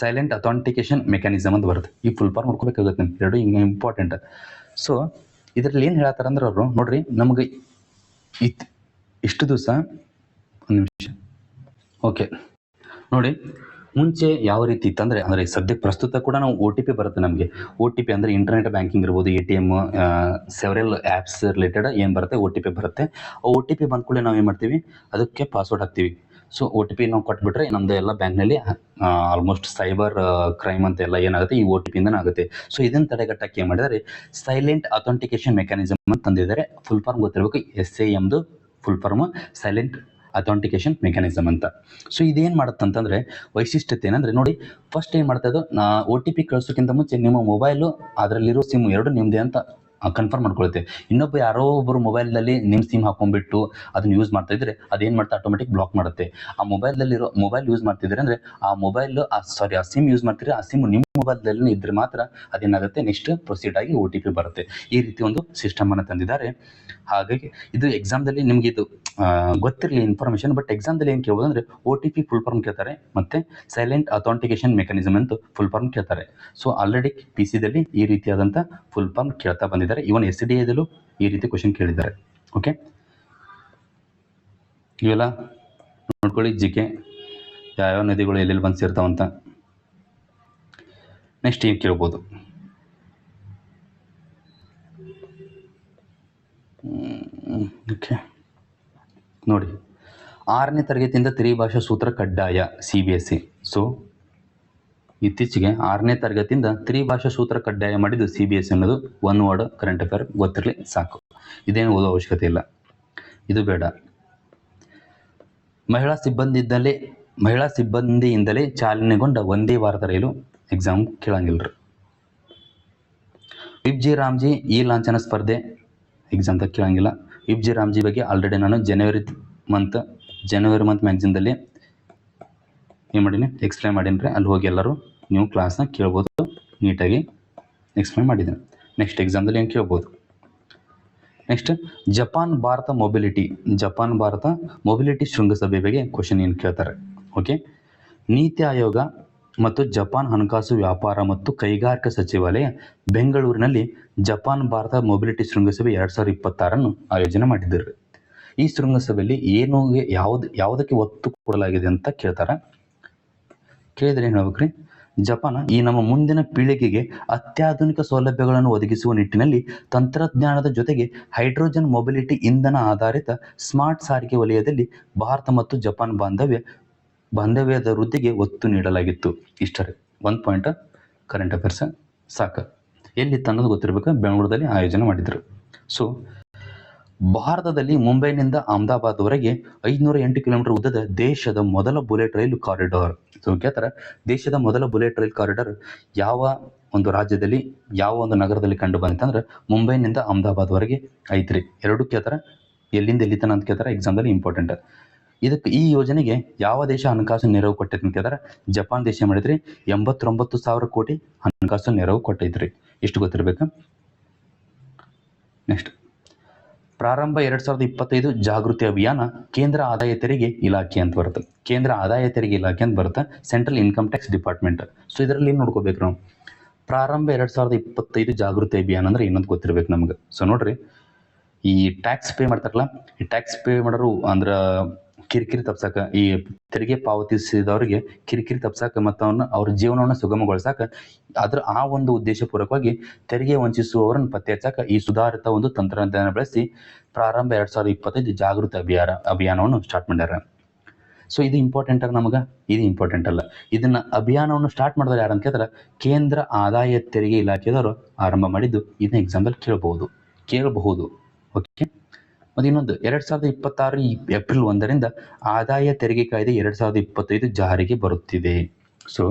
ಸೈಲೆಂಟ್ ಅಥೆಂಟಿಕೇಶನ್ ಮೆಕ್ಯಾನಿಸಮ್ ಅಂತ ಬರುತ್ತೆ. ಈ ಫುಲ್ ಫಾರ್ಮ್ ನೋಡ್ಕೋಬೇಕಾಗುತ್ತೆ ನಿಮ್ಗೆ, ಎರಡು ಹಿಂಗೆ ಇಂಪಾರ್ಟೆಂಟ್. ಸೊ ಇದರಲ್ಲಿ ಏನು ಹೇಳ್ತಾರೆ ಅಂದ್ರೆ ಅವರು ನೋಡ್ರಿ, ನಮಗೆ ಇಷ್ಟು ದಿವಸ, ಒಂದು ನಿಮಿಷ, ಓಕೆ ನೋಡಿ, ಮುಂಚೆ ಯಾವ ರೀತಿ ಇತ್ತಂದರೆ, ಅಂದರೆ ಸದ್ಯಕ್ಕೆ ಪ್ರಸ್ತುತ ಕೂಡ ನಾವು OTP ಬರುತ್ತೆ ನಮಗೆ. OTP ಅಂದರೆ ಇಂಟರ್ನೆಟ್ ಬ್ಯಾಂಕಿಂಗ್ ಇರ್ಬೋದು, ATM, ಸೆವೆರಲ್ ಆ್ಯಪ್ಸ್ ರಿಲೇಟೆಡ್ ಏನು ಬರುತ್ತೆ OTP ಬರುತ್ತೆ. OTP ಬಂದ ಕೂಡಲೇ ನಾವು ಏನು ಮಾಡ್ತೀವಿ, ಅದಕ್ಕೆ ಪಾಸ್ವರ್ಡ್ ಹಾಕ್ತೀವಿ. ಸೊ OTP ನಾವು ಕೊಟ್ಬಿಟ್ರೆ ನಮ್ಮದು ಎಲ್ಲ ಬ್ಯಾಂಕ್ನಲ್ಲಿ ಆಲ್ಮೋಸ್ಟ್ ಸೈಬರ್ ಕ್ರೈಮ್ ಅಂತ ಎಲ್ಲ ಏನಾಗುತ್ತೆ ಈ OTP ಇಂದನೇ ಆಗುತ್ತೆ. ಸೊ ಇದನ್ನು ತಡೆಗಟ್ಟಕ್ಕೆ ಏನು ಮಾಡಿದ್ದಾರೆ, ಸೈಲೆಂಟ್ ಅಥೆಂಟಿಕೇಶನ್ ಮೆಕ್ಯಾನಿಸಮ್ ಅಂತ ತಂದಿದ್ದಾರೆ. ಫುಲ್ ಫಾರ್ಮ್ ಗೊತ್ತಿರಬೇಕು, SAMದು full form silent authentication mechanism ಅಂತ. ಸೊ ಇದೇನು ಮಾಡುತ್ತೆ ಅಂತಂದರೆ, ವೈಶಿಷ್ಟ್ಯತೆ ಏನಂದರೆ ನೋಡಿ, ಫಸ್ಟ್ ಏನು ಮಾಡ್ತಾ ಇದ್ದು, OTP ಕಳಿಸೋಕ್ಕಿಂತ ಮುಂಚೆ ನಿಮ್ಮ ಮೊಬೈಲು ಅದರಲ್ಲಿರೋ ಸಿಮ್ ಎರಡು ನಿಮ್ಮದೇ ಅಂತ ಕನ್ಫರ್ಮ್ ಮಾಡ್ಕೊಳುತ್ತೆ. ಇನ್ನೊಬ್ಬ ಯಾರೋ ಒಬ್ಬರು ಮೊಬೈಲ್ನಲ್ಲಿ ನಿಮ್ಮ ಸಿಮ್ ಹಾಕೊಂಡ್ಬಿಟ್ಟು ಅದನ್ನು ಯೂಸ್ ಮಾಡ್ತಾ ಇದ್ರೆ ಅದೇನು ಮಾಡ್ತಾ ಆಟೋಮೆಟಿಕ್ ಬ್ಲಾಕ್ ಮಾಡುತ್ತೆ. ಆ ಮೊಬೈಲ್ ಯೂಸ್ ಮಾಡ್ತಿದ್ರೆ ಅಂದರೆ ಆ ಮೊಬೈಲು ಆ ಸಿಮ್ ಯೂಸ್ ಮಾಡ್ತಿದ್ರೆ, ಆ ಸಿಮ್ ನಿಮ್ಮ ಮೊಬೈಲ್ದಲ್ಲಿ ಇದ್ರೆ ಮಾತ್ರ ಅದೇನಾಗುತ್ತೆ, ನೆಕ್ಸ್ಟ್ ಪ್ರೊಸೀಡ್ ಆಗಿ OTP ಬರುತ್ತೆ. ಈ ರೀತಿ ಒಂದು ಸಿಸ್ಟಮನ್ನು ತಂದಿದ್ದಾರೆ. ಹಾಗಾಗಿ ಇದು ಎಕ್ಸಾಮ್ದಲ್ಲಿ ನಿಮಗೆ ಇದು ಗೊತ್ತಿರಲಿ ಇನ್ಫಾರ್ಮೇಷನ್, ಬಟ್ ಎಕ್ಸಾಮ್ದಲ್ಲಿ ಏನು ಕೇಳ್ಬೋದು ಅಂದರೆ OTP ಫುಲ್ ಫಾರ್ಮ್ ಕೇಳ್ತಾರೆ, ಮತ್ತು ಸೈಲೆಂಟ್ ಅಥೆಂಟಿಕೇಶನ್ ಮೆಕ್ಯಾನಿಸಮ್ ಅಂತ ಫುಲ್ ಫಾರ್ಮ್ ಕೇಳ್ತಾರೆ. ಸೊ ಆಲ್ರೆಡಿ PCದಲ್ಲಿ ಈ ರೀತಿಯಾದಂಥ ಫುಲ್ ಫಾರ್ಮ್ ಕೇಳ್ತಾ ಬಂದಿದ್ದಾರೆ. ಇವನ್ SDAದಲ್ಲೂ ಈ ರೀತಿ ಕ್ವಶನ್ ಕೇಳಿದ್ದಾರೆ. ಓಕೆ, ಇವೆಲ್ಲ ನೋಡ್ಕೊಳ್ಳಿ. GK ಯಾವ್ಯಾವ ನದಿಗಳು ಎಲ್ಲೆಲ್ಲಿ ಬಂದು ಸೇರ್ತಾವಂತ. ನೆಕ್ಸ್ಟ್ ಏನು ಕೇಳ್ಬೋದು, ಓಕೆ ನೋಡಿ, 6ನೇ ತರಗತಿಯಿಂದ ತ್ರಿಭಾಷಾ ಸೂತ್ರ ಕಡ್ಡಾಯ CBSE. ಸೊ ಇತ್ತೀಚೆಗೆ 6ನೇ ತರಗತಿಯಿಂದ ತ್ರಿಭಾಷಾ ಸೂತ್ರ ಕಡ್ಡಾಯ ಮಾಡಿದ್ದು CBSE ಅನ್ನೋದು ಒನ್ ವರ್ಡ್ ಕರೆಂಟ್ ಅಫೇರ್ ಗೊತ್ತಿರಲಿ ಸಾಕು. ಇದೇನು ಓದೋ ಅವಶ್ಯಕತೆ ಇಲ್ಲ, ಇದು ಬೇಡ. ಮಹಿಳಾ ಸಿಬ್ಬಂದಿಯಿಂದಲೇ ಚಾಲನೆಗೊಂಡ ಒಂದೇ ವಾರದ ರೈಲು ಎಕ್ಸಾಮ್ ಕೇಳಂಗಿಲ್ರಿ. ವಿಬ್ಜಿ ರಾಮ್ಜಿ ಈ ಲಾಂಛನ ಸ್ಪರ್ಧೆ ಎಕ್ಸಾಮ್ದಾಗ ಕೇಳಂಗಿಲ್ಲ. ವಿಬ್ಜಿ ರಾಮ್ಜಿ ಬಗ್ಗೆ ಆಲ್ರೆಡಿ ನಾನು ಜನವರಿ ಮಂತ್ ಮ್ಯಾಗ್ಝಿನ್ದಲ್ಲಿ ಏನು ಮಾಡೀನಿ, ಎಕ್ಸ್ಪ್ಲೈನ್ ಮಾಡೀನಿ. ಅಲ್ಲಿ ಹೋಗಿ ಎಲ್ಲರೂ ನೀವು ಕ್ಲಾಸ್ನ ಕೇಳ್ಬೋದು, ನೀಟಾಗಿ ಎಕ್ಸ್ಪ್ಲೈನ್ ಮಾಡಿದ್ದೀನಿ. ನೆಕ್ಸ್ಟ್ ಎಕ್ಸಾಮ್ದಲ್ಲಿ ಏನು ಕೇಳ್ಬೋದು. ನೆಕ್ಸ್ಟ್ ಜಪಾನ್ ಭಾರತ ಮೊಬಿಲಿಟಿ ಶೃಂಗಸಭೆ ಬಗ್ಗೆ ಕ್ವಶನ್ ಏನು ಕೇಳ್ತಾರೆ. ಓಕೆ, ನೀತಿ ಆಯೋಗ ಮತ್ತು ಜಪಾನ್ ಹಣಕಾಸು ವ್ಯಾಪಾರ ಮತ್ತು ಕೈಗಾರಿಕಾ ಸಚಿವಾಲಯ ಬೆಂಗಳೂರಿನಲ್ಲಿ ಜಪಾನ್ ಭಾರತ ಮೊಬಿಲಿಟಿ ಶೃಂಗಸಭೆ 2026 ಆಯೋಜನೆ ಮಾಡಿದ್ದಾರೆ. ಈ ಶೃಂಗಸಭೆಯಲ್ಲಿ ಯಾವುದಕ್ಕೆ ಒತ್ತು ಕೊಡಲಾಗಿದೆ ಅಂತ ಕೇಳ್ತಾರೆ. ಕೇಳಿದ್ರೆ ಏನು ಹೇಳ್ಬೇಕ್ರಿ, ಜಪಾನ್ ಈ ನಮ್ಮ ಮುಂದಿನ ಪೀಳಿಗೆಗೆ ಅತ್ಯಾಧುನಿಕ ಸೌಲಭ್ಯಗಳನ್ನು ಒದಗಿಸುವ ನಿಟ್ಟಿನಲ್ಲಿ ತಂತ್ರಜ್ಞಾನದ ಜೊತೆಗೆ ಹೈಡ್ರೋಜನ್ ಮೊಬಿಲಿಟಿ ಇಂಧನ ಆಧಾರಿತ ಸ್ಮಾರ್ಟ್ ಸಾರಿಗೆ ವಲಯದಲ್ಲಿ ಭಾರತ ಮತ್ತು ಜಪಾನ್ ಬಾಂಧವ್ಯದ ವೃದ್ಧಿಗೆ ಒತ್ತು ನೀಡಲಾಗಿತ್ತು. ಇಷ್ಟರೇ 1 ಪಾಯಿಂಟ್ ಕರೆಂಟ್ ಅಫೇರ್ಸ್ ಸಾಕು. ಎಲ್ಲಿತ್ತು ಅನ್ನೋದು ಗೊತ್ತಿರಬೇಕು, ಬೆಂಗಳೂರಲ್ಲಿ ಆಯೋಜನೆ ಮಾಡಿದರು. ಸೊ ಭಾರತದಲ್ಲಿ ಮುಂಬೈನಿಂದ ಅಹಮದಾಬಾದ್ವರೆಗೆ 508 ಕಿಲೋಮೀಟರ್ ಉದ್ದದ ದೇಶದ ಮೊದಲ ಬುಲೆಟ್ ರೈಲು ಕಾರಿಡಾರ್. ಸೊ ಕೇಳ್ತಾರೆ, ದೇಶದ ಮೊದಲ ಬುಲೆಟ್ ರೈಲ್ ಕಾರಿಡಾರ್ ಯಾವ ಒಂದು ರಾಜ್ಯದಲ್ಲಿ, ಯಾವ ಒಂದು ನಗರದಲ್ಲಿ ಕಂಡು ಬಂತಂದ್ರೆ ಮುಂಬೈನಿಂದ ಅಹಮದಾಬಾದ್ವರೆಗೆ ಐತ್ರಿ. ಎರಡು ಕೇಳ್ತಾರೆ, ಎಲ್ಲಿಂದ ಎಲ್ಲಿತನ ಅಂತ ಕೇಳ್ತಾರೆ, ಎಕ್ಸಾಮ್ದಲ್ಲಿ ಇಂಪಾರ್ಟೆಂಟ್. ಈ ಯೋಜನೆಗೆ ಯಾವ ದೇಶ ಹಣಕಾಸು ನೆರವು ಕೊಟ್ಟೈತೆ ಅಂತ ಕೇಳ್ತಾರೆ, ಜಪಾನ್ ದೇಶ ಮಾಡಿದ್ರಿ. 89,000 ಕೋಟಿ ಹಣಕಾಸು ನೆರವು ಕೊಟ್ಟೈತ್ರಿ. ಇಷ್ಟು ಗೊತ್ತಿರಬೇಕು. ನೆಕ್ಸ್ಟ್ ಪ್ರಾರಂಭ 2025 ಜಾಗೃತಿ ಅಭಿಯಾನ ಕೇಂದ್ರ ಆದಾಯ ತೆರಿಗೆ ಇಲಾಖೆ ಅಂತ ಬರುತ್ತೆ. ಕೇಂದ್ರ ಆದಾಯ ತೆರಿಗೆ ಇಲಾಖೆ ಅಂತ ಬರುತ್ತೆ, central income tax department. So ಇದರಲ್ಲಿ ಏನು ನೋಡ್ಕೋಬೇಕು ನಾವು, ಪ್ರಾರಂಭ 2025 ಜಾಗೃತಿ ಅಭಿಯಾನ ಅಂದ್ರೆ ಏನಂತ ಗೊತ್ತಿರ್ಬೇಕು ನಮ್ಗೆ. ಸೊ ನೋಡ್ರಿ, ಈ ಟ್ಯಾಕ್ಸ್ ಪೇ ಮಾಡ್ತಾರಲ್ಲ, ಈ ಟ್ಯಾಕ್ಸ್ ಪೇ ಮಾಡೋರು ಅಂದ್ರೆ ಕಿರಿಕಿರಿ ತಪ್ಸಕ, ಈ ತೆರಿಗೆ ಪಾವತಿಸಿದವರಿಗೆ ಕಿರಿಕಿರಿ ತಪ್ಸಕ ಮತ್ತು ಅವ್ರ ಜೀವನವನ್ನು ಸುಗಮಗೊಳಿಸಾಕ, ಆ ಒಂದು ಉದ್ದೇಶಪೂರ್ವಕವಾಗಿ ತೆರಿಗೆ ವಂಚಿಸುವವರನ್ನು ಪತ್ತೆ ಹಚ್ಚಾಕ ಈ ಸುಧಾರಿತ ಒಂದು ತಂತ್ರಜ್ಞಾನ ಬಳಸಿ ಪ್ರಾರಂಭ 2025 ಜಾಗೃತಿ ಅಭಿಯಾನವನ್ನು ಸ್ಟಾರ್ಟ್ ಮಾಡ್ಯಾರ. ಸೊ ಇದು ಇಂಪಾರ್ಟೆಂಟ್ ನಮಗೆ, ಇದು ಇಂಪಾರ್ಟೆಂಟ್ ಅಲ್ಲ. ಇದನ್ನ ಅಭಿಯಾನವನ್ನು ಸ್ಟಾರ್ಟ್ ಮಾಡಿದ್ರೆ ಯಾರಂತ ಕೇಳಿದ್ರೆ ಕೇಂದ್ರ ಆದಾಯ ತೆರಿಗೆ ಇಲಾಖೆದವರು ಆರಂಭ ಮಾಡಿದ್ದು. ಇದನ್ನ ಎಕ್ಸಾಂಪಲ್ ಕೇಳಬಹುದು. ಓಕೆ, ಮತ್ತು ಇನ್ನೊಂದು 2026 ಏಪ್ರಿಲ್ 1ರಿಂದ ಆದಾಯ ತೆರಿಗೆ ಕಾಯ್ದೆ 2025 ಜಾರಿಗೆ ಬರುತ್ತಿದೆ. ಸೊ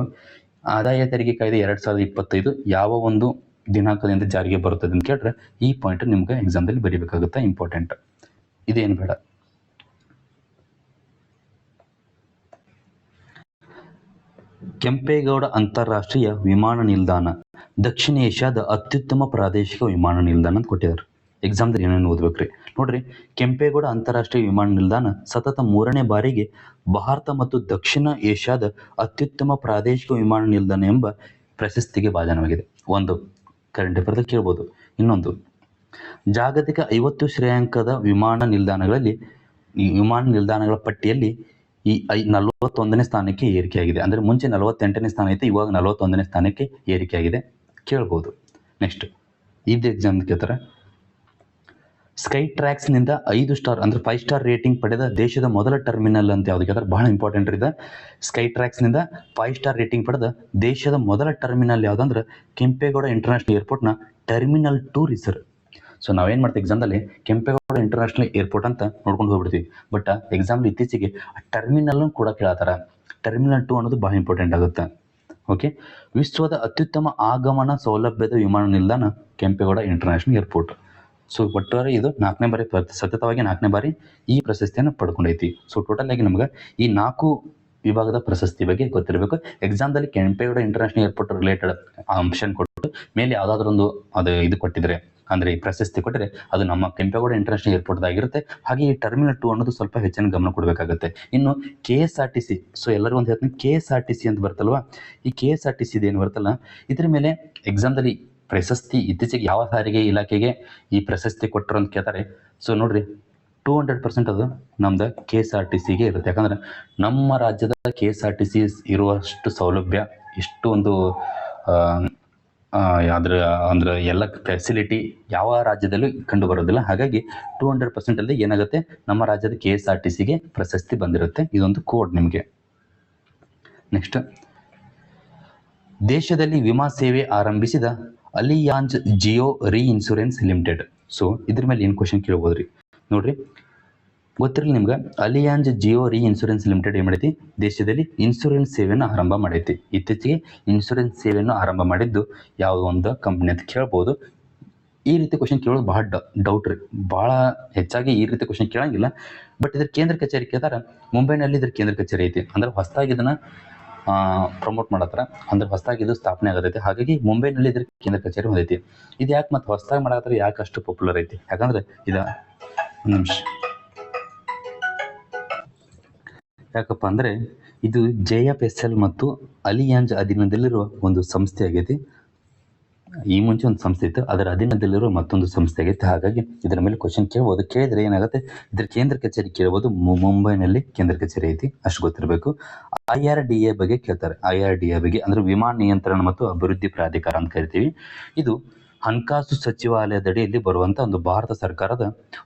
ಆದಾಯ ತೆರಿಗೆ ಕಾಯ್ದೆ 2025 ಯಾವ ಒಂದು ದಿನಾಂಕದಿಂದ ಜಾರಿಗೆ ಬರುತ್ತದೆ ಅಂತ ಕೇಳಿದ್ರೆ ಈ ಪಾಯಿಂಟ್ ನಿಮ್ಗೆ ಎಕ್ಸಾಮ್ದಲ್ಲಿ ಬರೀಬೇಕಾಗುತ್ತೆ, ಇಂಪಾರ್ಟೆಂಟ್. ಇದೇನು ಬೇಡ. ಕೆಂಪೇಗೌಡ ಅಂತಾರಾಷ್ಟ್ರೀಯ ವಿಮಾನ ನಿಲ್ದಾಣ ದಕ್ಷಿಣ ಏಷ್ಯಾದ ಅತ್ಯುತ್ತಮ ಪ್ರಾದೇಶಿಕ ವಿಮಾನ ನಿಲ್ದಾಣ ಅಂತ ಕೊಟ್ಟಿದ್ದಾರೆ. ಎಕ್ಸಾಮ್ದಲ್ಲಿ ಏನೇನು ಓದ್ಬೇಕ್ರಿ ನೋಡ್ರಿ. ಕೆಂಪೇಗೌಡ ಅಂತಾರಾಷ್ಟ್ರೀಯ ವಿಮಾನ ನಿಲ್ದಾಣ ಸತತ 3ನೇ ಬಾರಿಗೆ ಭಾರತ ಮತ್ತು ದಕ್ಷಿಣ ಏಷ್ಯಾದ ಅತ್ಯುತ್ತಮ ಪ್ರಾದೇಶಿಕ ವಿಮಾನ ನಿಲ್ದಾಣ ಎಂಬ ಪ್ರಶಸ್ತಿಗೆ ಭಾಜನವಾಗಿದೆ. ಒಂದು ಕರೆಂಟ್ ಅಫೇರ್ದಲ್ಲಿ ಕೇಳ್ಬೋದು. ಇನ್ನೊಂದು, ಜಾಗತಿಕ 50 ಶ್ರೇಯಾಂಕದ ವಿಮಾನ ನಿಲ್ದಾಣಗಳ ಪಟ್ಟಿಯಲ್ಲಿ ಈ 41ನೇ ಸ್ಥಾನಕ್ಕೆ ಏರಿಕೆಯಾಗಿದೆ. ಅಂದರೆ ಮುಂಚೆ 48ನೇ ಸ್ಥಾನ ಇತ್ತು, ಇವಾಗ 41ನೇ ಸ್ಥಾನಕ್ಕೆ ಏರಿಕೆಯಾಗಿದೆ. ಕೇಳ್ಬೋದು. ನೆಕ್ಸ್ಟ್ ಇದು ಎಕ್ಸಾಮ್ ಕೇಳ್ತಾರೆ, ಸ್ಕೈ ಟ್ರ್ಯಾಕ್ಸ್ನಿಂದ 5 ಸ್ಟಾರ್ ಅಂದರೆ 5 ಸ್ಟಾರ್ ರೇಟಿಂಗ್ ಪಡೆದ ದೇಶದ ಮೊದಲ ಟರ್ಮಿನಲ್ ಅಂತ ಯಾವ್ದು ಕೇಳ್ತಾರೆ, ಬಹಳ ಇಂಪಾರ್ಟೆಂಟ್ ಇದೆ. ಸ್ಕೈ ಟ್ರ್ಯಾಕ್ಸ್ನಿಂದ 5 ಸ್ಟಾರ್ ರೇಟಿಂಗ್ ಪಡೆದ ದೇಶದ ಮೊದಲ ಟರ್ಮಿನಲ್ ಯಾವುದಂದ್ರೆ ಕೆಂಪೇಗೌಡ ಇಂಟರ್ನ್ಯಾಷನಲ್ ಏರ್ಪೋರ್ಟ್ನ ಟರ್ಮಿನಲ್ 2 ರಿಸರ್. ಸೊ ನಾವೇನು ಮಾಡ್ತೀವಿ ಎಕ್ಸಾಮ್ದಲ್ಲಿ ಕೆಂಪೇಗೌಡ ಇಂಟರ್ನ್ಯಾಷನಲ್ ಏರ್ಪೋರ್ಟ್ ಅಂತ ನೋಡ್ಕೊಂಡು ಹೋಗ್ಬಿಡ್ತೀವಿ. ಬಟ್ ಎಕ್ಸಾಮ್ಲಿ ಇತ್ತೀಚೆಗೆ ಟರ್ಮಿನಲ್ ಕೂಡ ಕೇಳತ್ತಾರ. ಟರ್ಮಿನಲ್ 2 ಅನ್ನೋದು ಬಹಳ ಇಂಪಾರ್ಟೆಂಟ್ ಆಗುತ್ತೆ. ಓಕೆ, ವಿಶ್ವದ ಅತ್ಯುತ್ತಮ ಆಗಮನ ಸೌಲಭ್ಯದ ವಿಮಾನ ನಿಲ್ದಾಣ ಕೆಂಪೇಗೌಡ ಇಂಟರ್ನ್ಯಾಷನಲ್ ಏರ್ಪೋರ್ಟ್. ಸೊ ಒಟ್ಟಾರೆ ಇದು 4ನೇ ಬಾರಿ ಸತತವಾಗಿ 4ನೇ ಬಾರಿ ಈ ಪ್ರಶಸ್ತಿಯನ್ನು ಪಡ್ಕೊಂಡೈತಿ. ಸೊ ಟೋಟಲ್ ಆಗಿ ನಮ್ಗೆ ಈ 4 ವಿಭಾಗದ ಪ್ರಶಸ್ತಿ ಬಗ್ಗೆ ಗೊತ್ತಿರಬೇಕು. ಎಕ್ಸಾಮ್ದಲ್ಲಿ Kempegowda international airport related option ಕೊಟ್ಟು ಮೇಲೆ ಯಾವುದಾದ್ರೂ ಒಂದು ಇದು ಕೊಟ್ಟಿದ್ರೆ, ಅಂದರೆ ಈ ಪ್ರಶಸ್ತಿ ಕೊಟ್ಟರೆ ಅದು ನಮ್ಮ ಕೆಂಪೇಗೌಡ ಇಂಟರ್ನ್ಯಾಷನಲ್ ಏರ್ಪೋರ್ಟ್ ಆಗಿರುತ್ತೆ. ಹಾಗೆ ಈ ಟರ್ಮಿನಲ್ 2 ಅನ್ನೋದು ಸ್ವಲ್ಪ ಹೆಚ್ಚಿನ ಗಮನ ಕೊಡಬೇಕಾಗುತ್ತೆ. ಇನ್ನು KSRTC, ಸೊ ಎಲ್ಲರೂ ಒಂದು ಹೇಳ್ತೀನಿ, KSRTC ಅಂತ ಬರ್ತಲ್ವಾ, ಈ KSRTC ಏನು ಬರ್ತಲ್ಲ, ಇದ್ರ ಮೇಲೆ ಎಕ್ಸಾಮ್ದಲ್ಲಿ ಪ್ರಶಸ್ತಿ ಇತ್ತೀಚೆಗೆ ಯಾವ ಸಾರಿಗೆ ಇಲಾಖೆಗೆ ಈ ಪ್ರಶಸ್ತಿ ಕೊಟ್ಟರು ಅಂತ ಕೇಳ್ತಾರೆ. ಸೊ ನೋಡ್ರಿ, 200% ಅದು ನಮ್ದು KSRTCಗೆ ಇರುತ್ತೆ. ಯಾಕಂದ್ರೆ ನಮ್ಮ ರಾಜ್ಯದ KSRTC ಇರುವಷ್ಟು ಸೌಲಭ್ಯ, ಇಷ್ಟು ಒಂದು ಅಂದ್ರೆ ಎಲ್ಲ ಫೆಸಿಲಿಟಿ ಯಾವ ರಾಜ್ಯದಲ್ಲೂ ಕಂಡು ಬರೋದಿಲ್ಲ. ಹಾಗಾಗಿ 200% ಅಲ್ಲಿ ಏನಾಗುತ್ತೆ, ನಮ್ಮ ರಾಜ್ಯದ KSRTCಗೆ ಪ್ರಶಸ್ತಿ ಬಂದಿರುತ್ತೆ. ಇದೊಂದು ಕೋಡ್ ನಿಮಗೆ. ನೆಕ್ಸ್ಟ್, ದೇಶದಲ್ಲಿ ವಿಮಾ ಸೇವೆ ಆರಂಭಿಸಿದ ಅಲಿಯಾಂಜ್ ಜಿಯೋ ರೀ ಇನ್ಶೂರೆನ್ಸ್ ಲಿಮಿಟೆಡ್. ಸೊ ಇದ್ರ ಮೇಲೆ ಏನು ಕ್ವಶನ್ ಕೇಳ್ಬೋದ್ರಿ ನೋಡ್ರಿ. ಗೊತ್ತಿರಲಿ ನಿಮ್ಗೆ, ಅಲಿಯಾಂಜ್ ಜಿಯೋ ರೀ ಇನ್ಶೂರೆನ್ಸ್ ಲಿಮಿಟೆಡ್ ಏನು ಮಾಡೈತಿ, ದೇಶದಲ್ಲಿ ಇನ್ಶೂರೆನ್ಸ್ ಸೇವೆಯನ್ನು ಆರಂಭ ಮಾಡೈತಿ. ಇತ್ತೀಚೆಗೆ ಇನ್ಶೂರೆನ್ಸ್ ಸೇವೆಯನ್ನು ಆರಂಭ ಮಾಡಿದ್ದು ಯಾವುದೋ ಒಂದು ಕಂಪ್ನಿ ಅಂತ ಕೇಳ್ಬೋದು. ಈ ರೀತಿ ಕ್ವಶನ್ ಕೇಳೋದು ಭಾಳ ಡೌಟ್ ರೀ, ಭಾಳ ಹೆಚ್ಚಾಗಿ ಈ ರೀತಿ ಕ್ವಶನ್ ಕೇಳಂಗಿಲ್ಲ. ಬಟ್ ಇದ್ರ ಕೇಂದ್ರ ಕಚೇರಿ ಕೇಳ್ತಾರೆ, ಮುಂಬೈನಲ್ಲಿ ಇದ್ರ ಕೇಂದ್ರ ಕಚೇರಿ ಐತಿ. ಅಂದ್ರೆ ಹೊಸದಾಗಿ ಇದನ್ನು ಪ್ರಮೋಟ್ ಮಾಡತ್ತಾರ, ಅಂದ್ರೆ ಹೊಸದಾಗಿ ಇದು ಸ್ಥಾಪನೆ ಆಗತೈತಿ. ಹಾಗಾಗಿ ಮುಂಬೈನಲ್ಲಿ ಇದ್ರ ಕೇಂದ್ರ ಕಚೇರಿ ಹೊಂದೈತಿ. ಇದು ಯಾಕೆ ಮತ್ತೆ ಹೊಸದಾಗಿ ಮಾಡತ್ತಾರ, ಯಾಕೆ ಅಷ್ಟು ಪಾಪ್ಯುಲರ್ ಐತಿ? ಯಾಕಂದ್ರೆ ಇದು ಒಂದು ನಿಮಿಷ, ಯಾಕಪ್ಪ ಅಂದರೆ ಇದು JFSL ಮತ್ತು ಅಲಿಯಾಂಜ್ ಅಧೀನದಲ್ಲಿರುವ ಒಂದು ಸಂಸ್ಥೆ ಆಗೈತಿ. ಈ ಮುಂಚೆ ಒಂದು ಸಂಸ್ಥೆ ಇತ್ತು, ಅದರ ಅಧೀನದಲ್ಲಿರುವ ಮತ್ತೊಂದು ಸಂಸ್ಥೆ ಆಗೈತೆ. ಹಾಗಾಗಿ ಇದರ ಮೇಲೆ ಕ್ವಶನ್ ಕೇಳ್ಬೋದು. ಕೇಳಿದ್ರೆ ಏನಾಗುತ್ತೆ, ಇದ್ರ ಕೇಂದ್ರ ಕಚೇರಿ ಕೇಳ್ಬೋದು. ಮುಂಬೈನಲ್ಲಿ ಕೇಂದ್ರ ಕಚೇರಿ ಐತಿ, ಅಷ್ಟು ಗೊತ್ತಿರಬೇಕು. IRDA ಬಗ್ಗೆ ಕೇಳ್ತಾರೆ. IRDA ಬಗ್ಗೆ ಅಂದ್ರೆ ವಿಮಾನ ನಿಯಂತ್ರಣ ಮತ್ತು ಅಭಿವೃದ್ಧಿ ಪ್ರಾಧಿಕಾರ ಅಂತ ಕರಿತೀವಿ. ಇದು ಹಣಕಾಸು ಸಚಿವಾಲಯದಡಿಯಲ್ಲಿ ಬರುವಂಥ ಒಂದು ಭಾರತ ಸರ್ಕಾರದ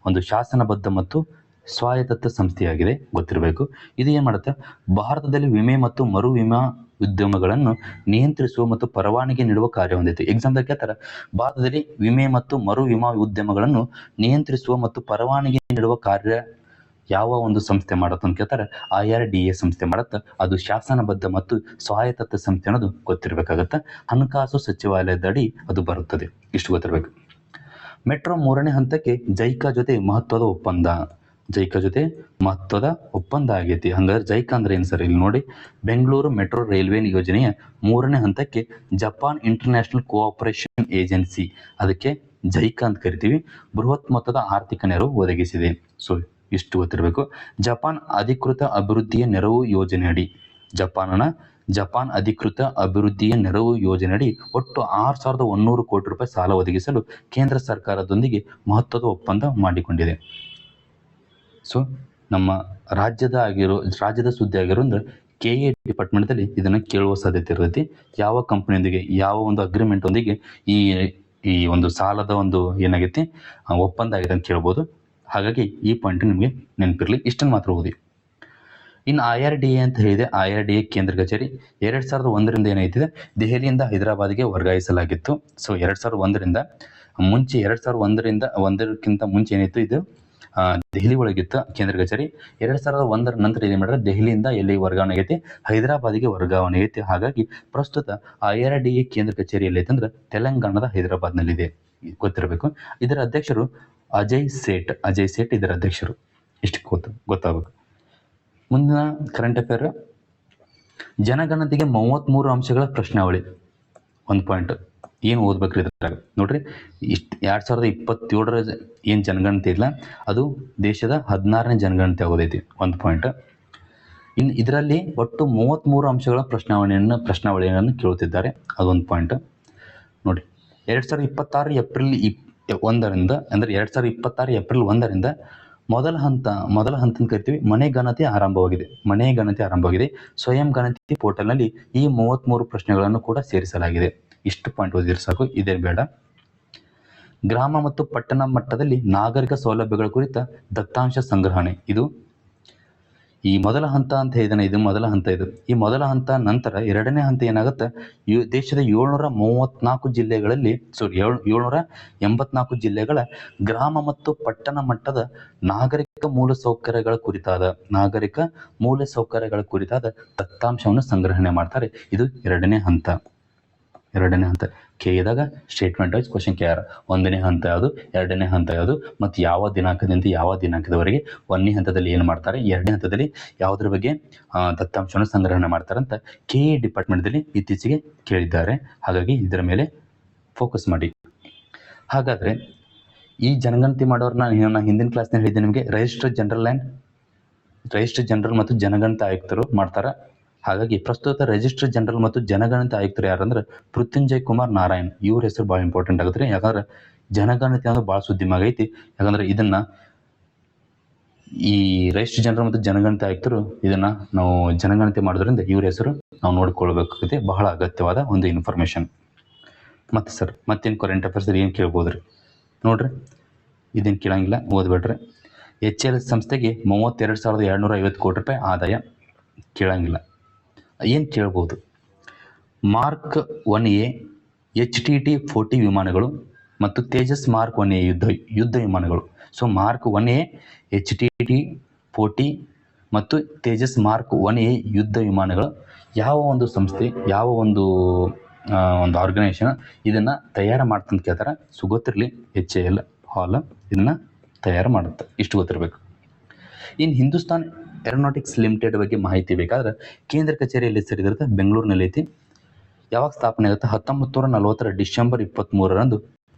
ಒಂದು ಶಾಸನಬದ್ಧ ಮತ್ತು ಸ್ವಾಯತ್ತ ಸಂಸ್ಥೆಯಾಗಿದೆ, ಗೊತ್ತಿರಬೇಕು. ಇದು ಏನು ಮಾಡುತ್ತೆ, ಭಾರತದಲ್ಲಿ ವಿಮೆ ಮತ್ತು ಮರು ವಿಮಾ ಉದ್ಯಮಗಳನ್ನು ನಿಯಂತ್ರಿಸುವ ಮತ್ತು ಪರವಾನಗಿ ನೀಡುವ ಕಾರ್ಯ ಹೊಂದಿದೆ. ಎಕ್ಸಾಮ್ದಾಗ ಕೇಳ್ತಾರೆ, ಭಾರತದಲ್ಲಿ ವಿಮೆ ಮತ್ತು ಮರು ವಿಮಾ ಉದ್ಯಮಗಳನ್ನು ನಿಯಂತ್ರಿಸುವ ಮತ್ತು ಪರವಾನಗಿ ನೀಡುವ ಕಾರ್ಯ ಯಾವ ಒಂದು ಸಂಸ್ಥೆ ಮಾಡುತ್ತೆ ಅಂತ ಕೇಳ್ತಾರೆ. IRDA ಸಂಸ್ಥೆ ಮಾಡುತ್ತೆ. ಅದು ಶಾಸನಬದ್ಧ ಮತ್ತು ಸ್ವಾಯತ್ತ ಸಂಸ್ಥೆ ಅನ್ನೋದು ಗೊತ್ತಿರಬೇಕಾಗತ್ತೆ. ಹಣಕಾಸು ಸಚಿವಾಲಯದಡಿ ಅದು ಬರುತ್ತದೆ, ಇಷ್ಟು ಗೊತ್ತಿರಬೇಕು. ಮೆಟ್ರೋ 3ನೇ ಹಂತಕ್ಕೆ ಜೈಕಾ ಜೊತೆ ಮಹತ್ವದ ಒಪ್ಪಂದ. ಜೈಕಾ ಜೊತೆ ಮಹತ್ವದ ಒಪ್ಪಂದ ಆಗೈತಿ. ಹಂಗಾದ್ರೆ ಜೈಕಾ ಅಂದ್ರೆ ಏನು ಸರ್? ಇಲ್ಲಿ ನೋಡಿ, ಬೆಂಗಳೂರು ಮೆಟ್ರೋ ರೈಲ್ವೆ ಯೋಜನೆಯ 3ನೇ ಹಂತಕ್ಕೆ ಜಪಾನ್ ಇಂಟರ್ನ್ಯಾಷನಲ್ ಕೋಆಪರೇಷನ್ ಏಜೆನ್ಸಿ, ಅದಕ್ಕೆ ಜೈಕಾ ಅಂತ ಕರಿತೀವಿ, ಬೃಹತ್ ಮೊತ್ತದ ಆರ್ಥಿಕ ನೆರವು ಒದಗಿಸಿದೆ. ಸೊ ಇಷ್ಟು ಗೊತ್ತಿರಬೇಕು. ಜಪಾನ್ ಅಧಿಕೃತ ಅಭಿವೃದ್ಧಿಯ ನೆರವು ಯೋಜನೆಯಡಿ, ಜಪಾನ್ ಅಧಿಕೃತ ಅಭಿವೃದ್ಧಿಯ ನೆರವು ಯೋಜನೆಯಡಿ ಒಟ್ಟು 6,100 ಕೋಟಿ ರೂಪಾಯಿ ಸಾಲ ಒದಗಿಸಲು ಕೇಂದ್ರ ಸರ್ಕಾರದೊಂದಿಗೆ ಮಹತ್ವದ ಒಪ್ಪಂದ ಮಾಡಿಕೊಂಡಿದೆ. ಸೊ ನಮ್ಮ ರಾಜ್ಯದ ಸುದ್ದಿ ಆಗಿರೋ ಅಂದ್ರೆ KA ಡಿಪಾರ್ಟ್ಮೆಂಟ್ದಲ್ಲಿ ಇದನ್ನು ಕೇಳುವ ಸಾಧ್ಯತೆ ಇರ್ತೈತಿ. ಯಾವ ಕಂಪ್ನಿಯೊಂದಿಗೆ, ಯಾವ ಒಂದು ಅಗ್ರಿಮೆಂಟ್ ಒಂದಿಗೆ ಈ ಒಂದು ಸಾಲದ ಒಂದು ಏನಾಗೈತಿ ಒಪ್ಪಂದ ಆಗಿದೆ ಅಂತ ಕೇಳ್ಬೋದು. ಹಾಗಾಗಿ ಈ ಪಾಯಿಂಟ್ ನಿಮಗೆ ನೆನಪಿರಲಿ, ಇಷ್ಟನ್ನು ಮಾತ್ರ ಓದಿ. ಇನ್ನು IRDA ಅಂತ ಹೇಳಿದೆ. IRDA ಕೇಂದ್ರ ಕಚೇರಿ 2001ರಿಂದ ಏನೈತಿದೆ, ದೆಹಲಿಯಿಂದ ಹೈದರಾಬಾದ್ಗೆ ವರ್ಗಾಯಿಸಲಾಗಿತ್ತು. ಸೊ 2001ರಿಂದ ಮುಂಚೆ, 2001ಕ್ಕಿಂತ ಮುಂಚೆ ಏನಿತ್ತು, ಇದು ದೆಹಲಿ ಒಳಗಿತ್ತು ಕೇಂದ್ರ ಕಚೇರಿ. 2001ರ ನಂತರ ಏನು ಮಾಡಿದ್ರೆ ದೆಹಲಿಯಿಂದ ಎಲ್ಲಿ ವರ್ಗಾವಣೆ ಆಗೈತಿ, ಹೈದರಾಬಾದಿಗೆ ವರ್ಗಾವಣೆ ಆಗೈತಿ. ಹಾಗಾಗಿ ಪ್ರಸ್ತುತ IRDA ಕೇಂದ್ರ ಕಚೇರಿ ಎಲ್ಲೈತೆ ಅಂದ್ರೆ ತೆಲಂಗಾಣದ ಹೈದರಾಬಾದ್ನಲ್ಲಿದೆ, ಗೊತ್ತಿರಬೇಕು. ಇದರ ಅಧ್ಯಕ್ಷರು ಅಜಯ್ ಸೇಠ್ ಇದರ ಅಧ್ಯಕ್ಷರು. ಇಷ್ಟು ಗೊತ್ತಾಗಬೇಕು. ಮುಂದಿನ ಕರೆಂಟ್ ಅಫೇರ್, ಜನಗಣತಿಗೆ 33 ಅಂಶಗಳ ಪ್ರಶ್ನಾವಳಿ. ಒಂದು ಪಾಯಿಂಟ್ ಏನು ಓದ್ಬೇಕ್ರಿ ಇದ್ರಾಗ ನೋಡ್ರಿ. 2027ರ ಏನು ಜನಗಣತಿ ಇಲ್ಲ, ಅದು ದೇಶದ 16ನೇ ಜನಗಣತಿ ಆಗೋದೈತಿ. ಒಂದು ಪಾಯಿಂಟ್. ಇನ್ನು ಇದರಲ್ಲಿ ಒಟ್ಟು 33 ಅಂಶಗಳ ಪ್ರಶ್ನಾವಳಿಯನ್ನು ಕೇಳುತ್ತಿದ್ದಾರೆ, ಅದೊಂದು ಪಾಯಿಂಟ್ ನೋಡಿ. 2026 ಏಪ್ರಿಲ್ 1ರಿಂದ ಅಂದ್ರೆ 2026 ಏಪ್ರಿಲ್ 1ರಿಂದ ಮೊದಲ ಹಂತ ಅಂತ ಕರಿತೀವಿ, ಮನೆ ಗಣತಿ ಆರಂಭವಾಗಿದೆ. ಸ್ವಯಂ ಗಣತಿ ಪೋರ್ಟಲ್ನಲ್ಲಿ ಈ 33 ಪ್ರಶ್ನೆಗಳನ್ನು ಕೂಡ ಸೇರಿಸಲಾಗಿದೆ. ಇಷ್ಟು ಪಾಯಿಂಟ್ ಓದಿದ್ರೆ ಸಾಕು, ಇದೇ ಬೇಡ. ಗ್ರಾಮ ಮತ್ತು ಪಟ್ಟಣ ಮಟ್ಟದಲ್ಲಿ ನಾಗರಿಕ ಸೌಲಭ್ಯಗಳ ಕುರಿತ ದತ್ತಾಂಶ ಸಂಗ್ರಹಣೆ, ಇದು ಈ ಮೊದಲ ಹಂತ ಅಂತ ಹೇಳಿದಾನೆ. ಇದು ಮೊದಲ ಹಂತ. ಈ ಮೊದಲ ಹಂತ ನಂತರ 2ನೇ ಹಂತ ಏನಾಗುತ್ತೆ, ದೇಶದ 734 ಜಿಲ್ಲೆಗಳಲ್ಲಿ 784 ಜಿಲ್ಲೆಗಳ ಗ್ರಾಮ ಮತ್ತು ಪಟ್ಟಣ ಮಟ್ಟದ ನಾಗರಿಕ ಮೂಲಸೌಕರ್ಯಗಳ ಕುರಿತಾದ ದತ್ತಾಂಶವನ್ನು ಸಂಗ್ರಹಣೆ ಮಾಡ್ತಾರೆ. ಇದು 2ನೇ ಹಂತ. ಕೇಳಿದಾಗ ಸ್ಟೇಟ್ಮೆಂಟ್ ವೈಸ್ ಕ್ವಶನ್ ಕೇಳಾರ. 1ನೇ ಹಂತ ಯಾವುದು, 2ನೇ ಹಂತ ಯಾವುದು, ಮತ್ತು ಯಾವ ದಿನಾಂಕದಿಂದ ಯಾವ ದಿನಾಂಕದವರೆಗೆ 1ನೇ ಹಂತದಲ್ಲಿ ಏನು ಮಾಡ್ತಾರೆ, 2ನೇ ಹಂತದಲ್ಲಿ ಯಾವುದ್ರ ಬಗ್ಗೆ ದತ್ತಾಂಶವನ್ನು ಸಂಗ್ರಹಣೆ ಮಾಡ್ತಾರೆ ಅಂತ KA ಡಿಪಾರ್ಟ್ಮೆಂಟ್ದಲ್ಲಿ ಇತ್ತೀಚೆಗೆ ಕೇಳಿದ್ದಾರೆ. ಹಾಗಾಗಿ ಇದರ ಮೇಲೆ ಫೋಕಸ್ ಮಾಡಿ. ಹಾಗಾದರೆ ಈ ಜನಗಣತಿ ಮಾಡೋರನ್ನ ನಾನು ಹಿಂದಿನ ಕ್ಲಾಸ್ನಲ್ಲಿ ಹೇಳಿದ್ದೆ ನಿಮಗೆ, ರಿಜಿಸ್ಟರ್ ಜನರಲ್ ಮತ್ತು ಜನಗಣತಿ ಆಯುಕ್ತರು ಮಾಡ್ತಾರೆ. ಹಾಗಾಗಿ ಪ್ರಸ್ತುತ ರಿಜಿಸ್ಟರ್ ಜನರಲ್ ಮತ್ತು ಜನಗಣತಿ ಆಯುಕ್ತರು ಯಾರಂದ್ರೆ ಪೃಥ್ವಿಂಜಯ್ ಕುಮಾರ್ ನಾರಾಯಣ್. ಇವ್ರ ಹೆಸರು ಭಾಳ ಇಂಪಾರ್ಟೆಂಟ್ ಆಗುತ್ತೆ, ಯಾಕಂದ್ರೆ ಜನಗಣತಿ ಅನ್ನೋದು ಭಾಳ ಸುದ್ದಿಮಾಗೈತಿ. ಯಾಕಂದ್ರೆ ಇದನ್ನ ಈ ರಿಜಿಸ್ಟರ್ ಜನರಲ್ ಮತ್ತು ಜನಗಣತಿ ಆಯುಕ್ತರು ಇದನ್ನ ನಾವು ಜನಗಣತಿ ಮಾಡೋದ್ರಿಂದ ಇವ್ರ ಹೆಸರು ನಾವು ನೋಡ್ಕೊಳ್ಬೇಕಾಗುತ್ತೆ. ಬಹಳ ಅಗತ್ಯವಾದ ಒಂದು ಇನ್ಫಾರ್ಮೇಶನ್. ಮತ್ತೆ ಸರ್ ಮತ್ತೇನು ಕರೆಂಟ್ ಅಫೇರ್ಸ್ ಏನು ಕೇಳ್ಬೋದ್ರಿ ನೋಡ್ರಿ, ಇದೇನು ಕೇಳಂಗಿಲ್ಲ, ಓದ್ಬೇಡ್ರಿ. HL ಸಂಸ್ಥೆಗೆ 32,250 ಕೋಟಿ ರೂಪಾಯಿ ಆದಾಯ, ಕೇಳಂಗಿಲ್ಲ. ಏನು ಕೇಳ್ಬೋದು, ಮಾರ್ಕ್ 1A HTT-40 ವಿಮಾನಗಳು ಮತ್ತು ತೇಜಸ್ ಮಾರ್ಕ್ 1A ಯುದ್ಧ ವಿಮಾನಗಳು. ಸೊ ಮಾರ್ಕ್ 1A HTT 40 ಮತ್ತು ತೇಜಸ್ ಮಾರ್ಕ್ 1A ಯುದ್ಧ ವಿಮಾನಗಳು ಯಾವ ಒಂದು ಸಂಸ್ಥೆ, ಯಾವ ಒಂದು ಆರ್ಗನೈಸೇಷನ್ ಇದನ್ನು ತಯಾರು ಮಾಡ್ತಂತ ಕೇಳ್ತಾರೆ. ಗೊತ್ತಿರಲಿ, HAL ಹಾಲ್ ಇದನ್ನು ತಯಾರು ಮಾಡುತ್ತೆ. ಇಷ್ಟು ಗೊತ್ತಿರಬೇಕು. ಇನ್ನು ಹಿಂದೂಸ್ತಾನ್ ಏರೋನಾಟಿಕ್ಸ್ ಲಿಮಿಟೆಡ್ ಬಗ್ಗೆ ಮಾಹಿತಿ ಬೇಕಾದ್ರೆ ಕೇಂದ್ರ ಕಚೇರಿಯಲ್ಲಿ ಹೆಸರಿರುತ್ತೆ, ಬೆಂಗಳೂರಿನಲ್ಲಿ ಐತಿ. ಯಾವಾಗ ಸ್ಥಾಪನೆ ಆಗುತ್ತೆ? 1940 ಡಿಸೆಂಬರ್ 23ರಂದು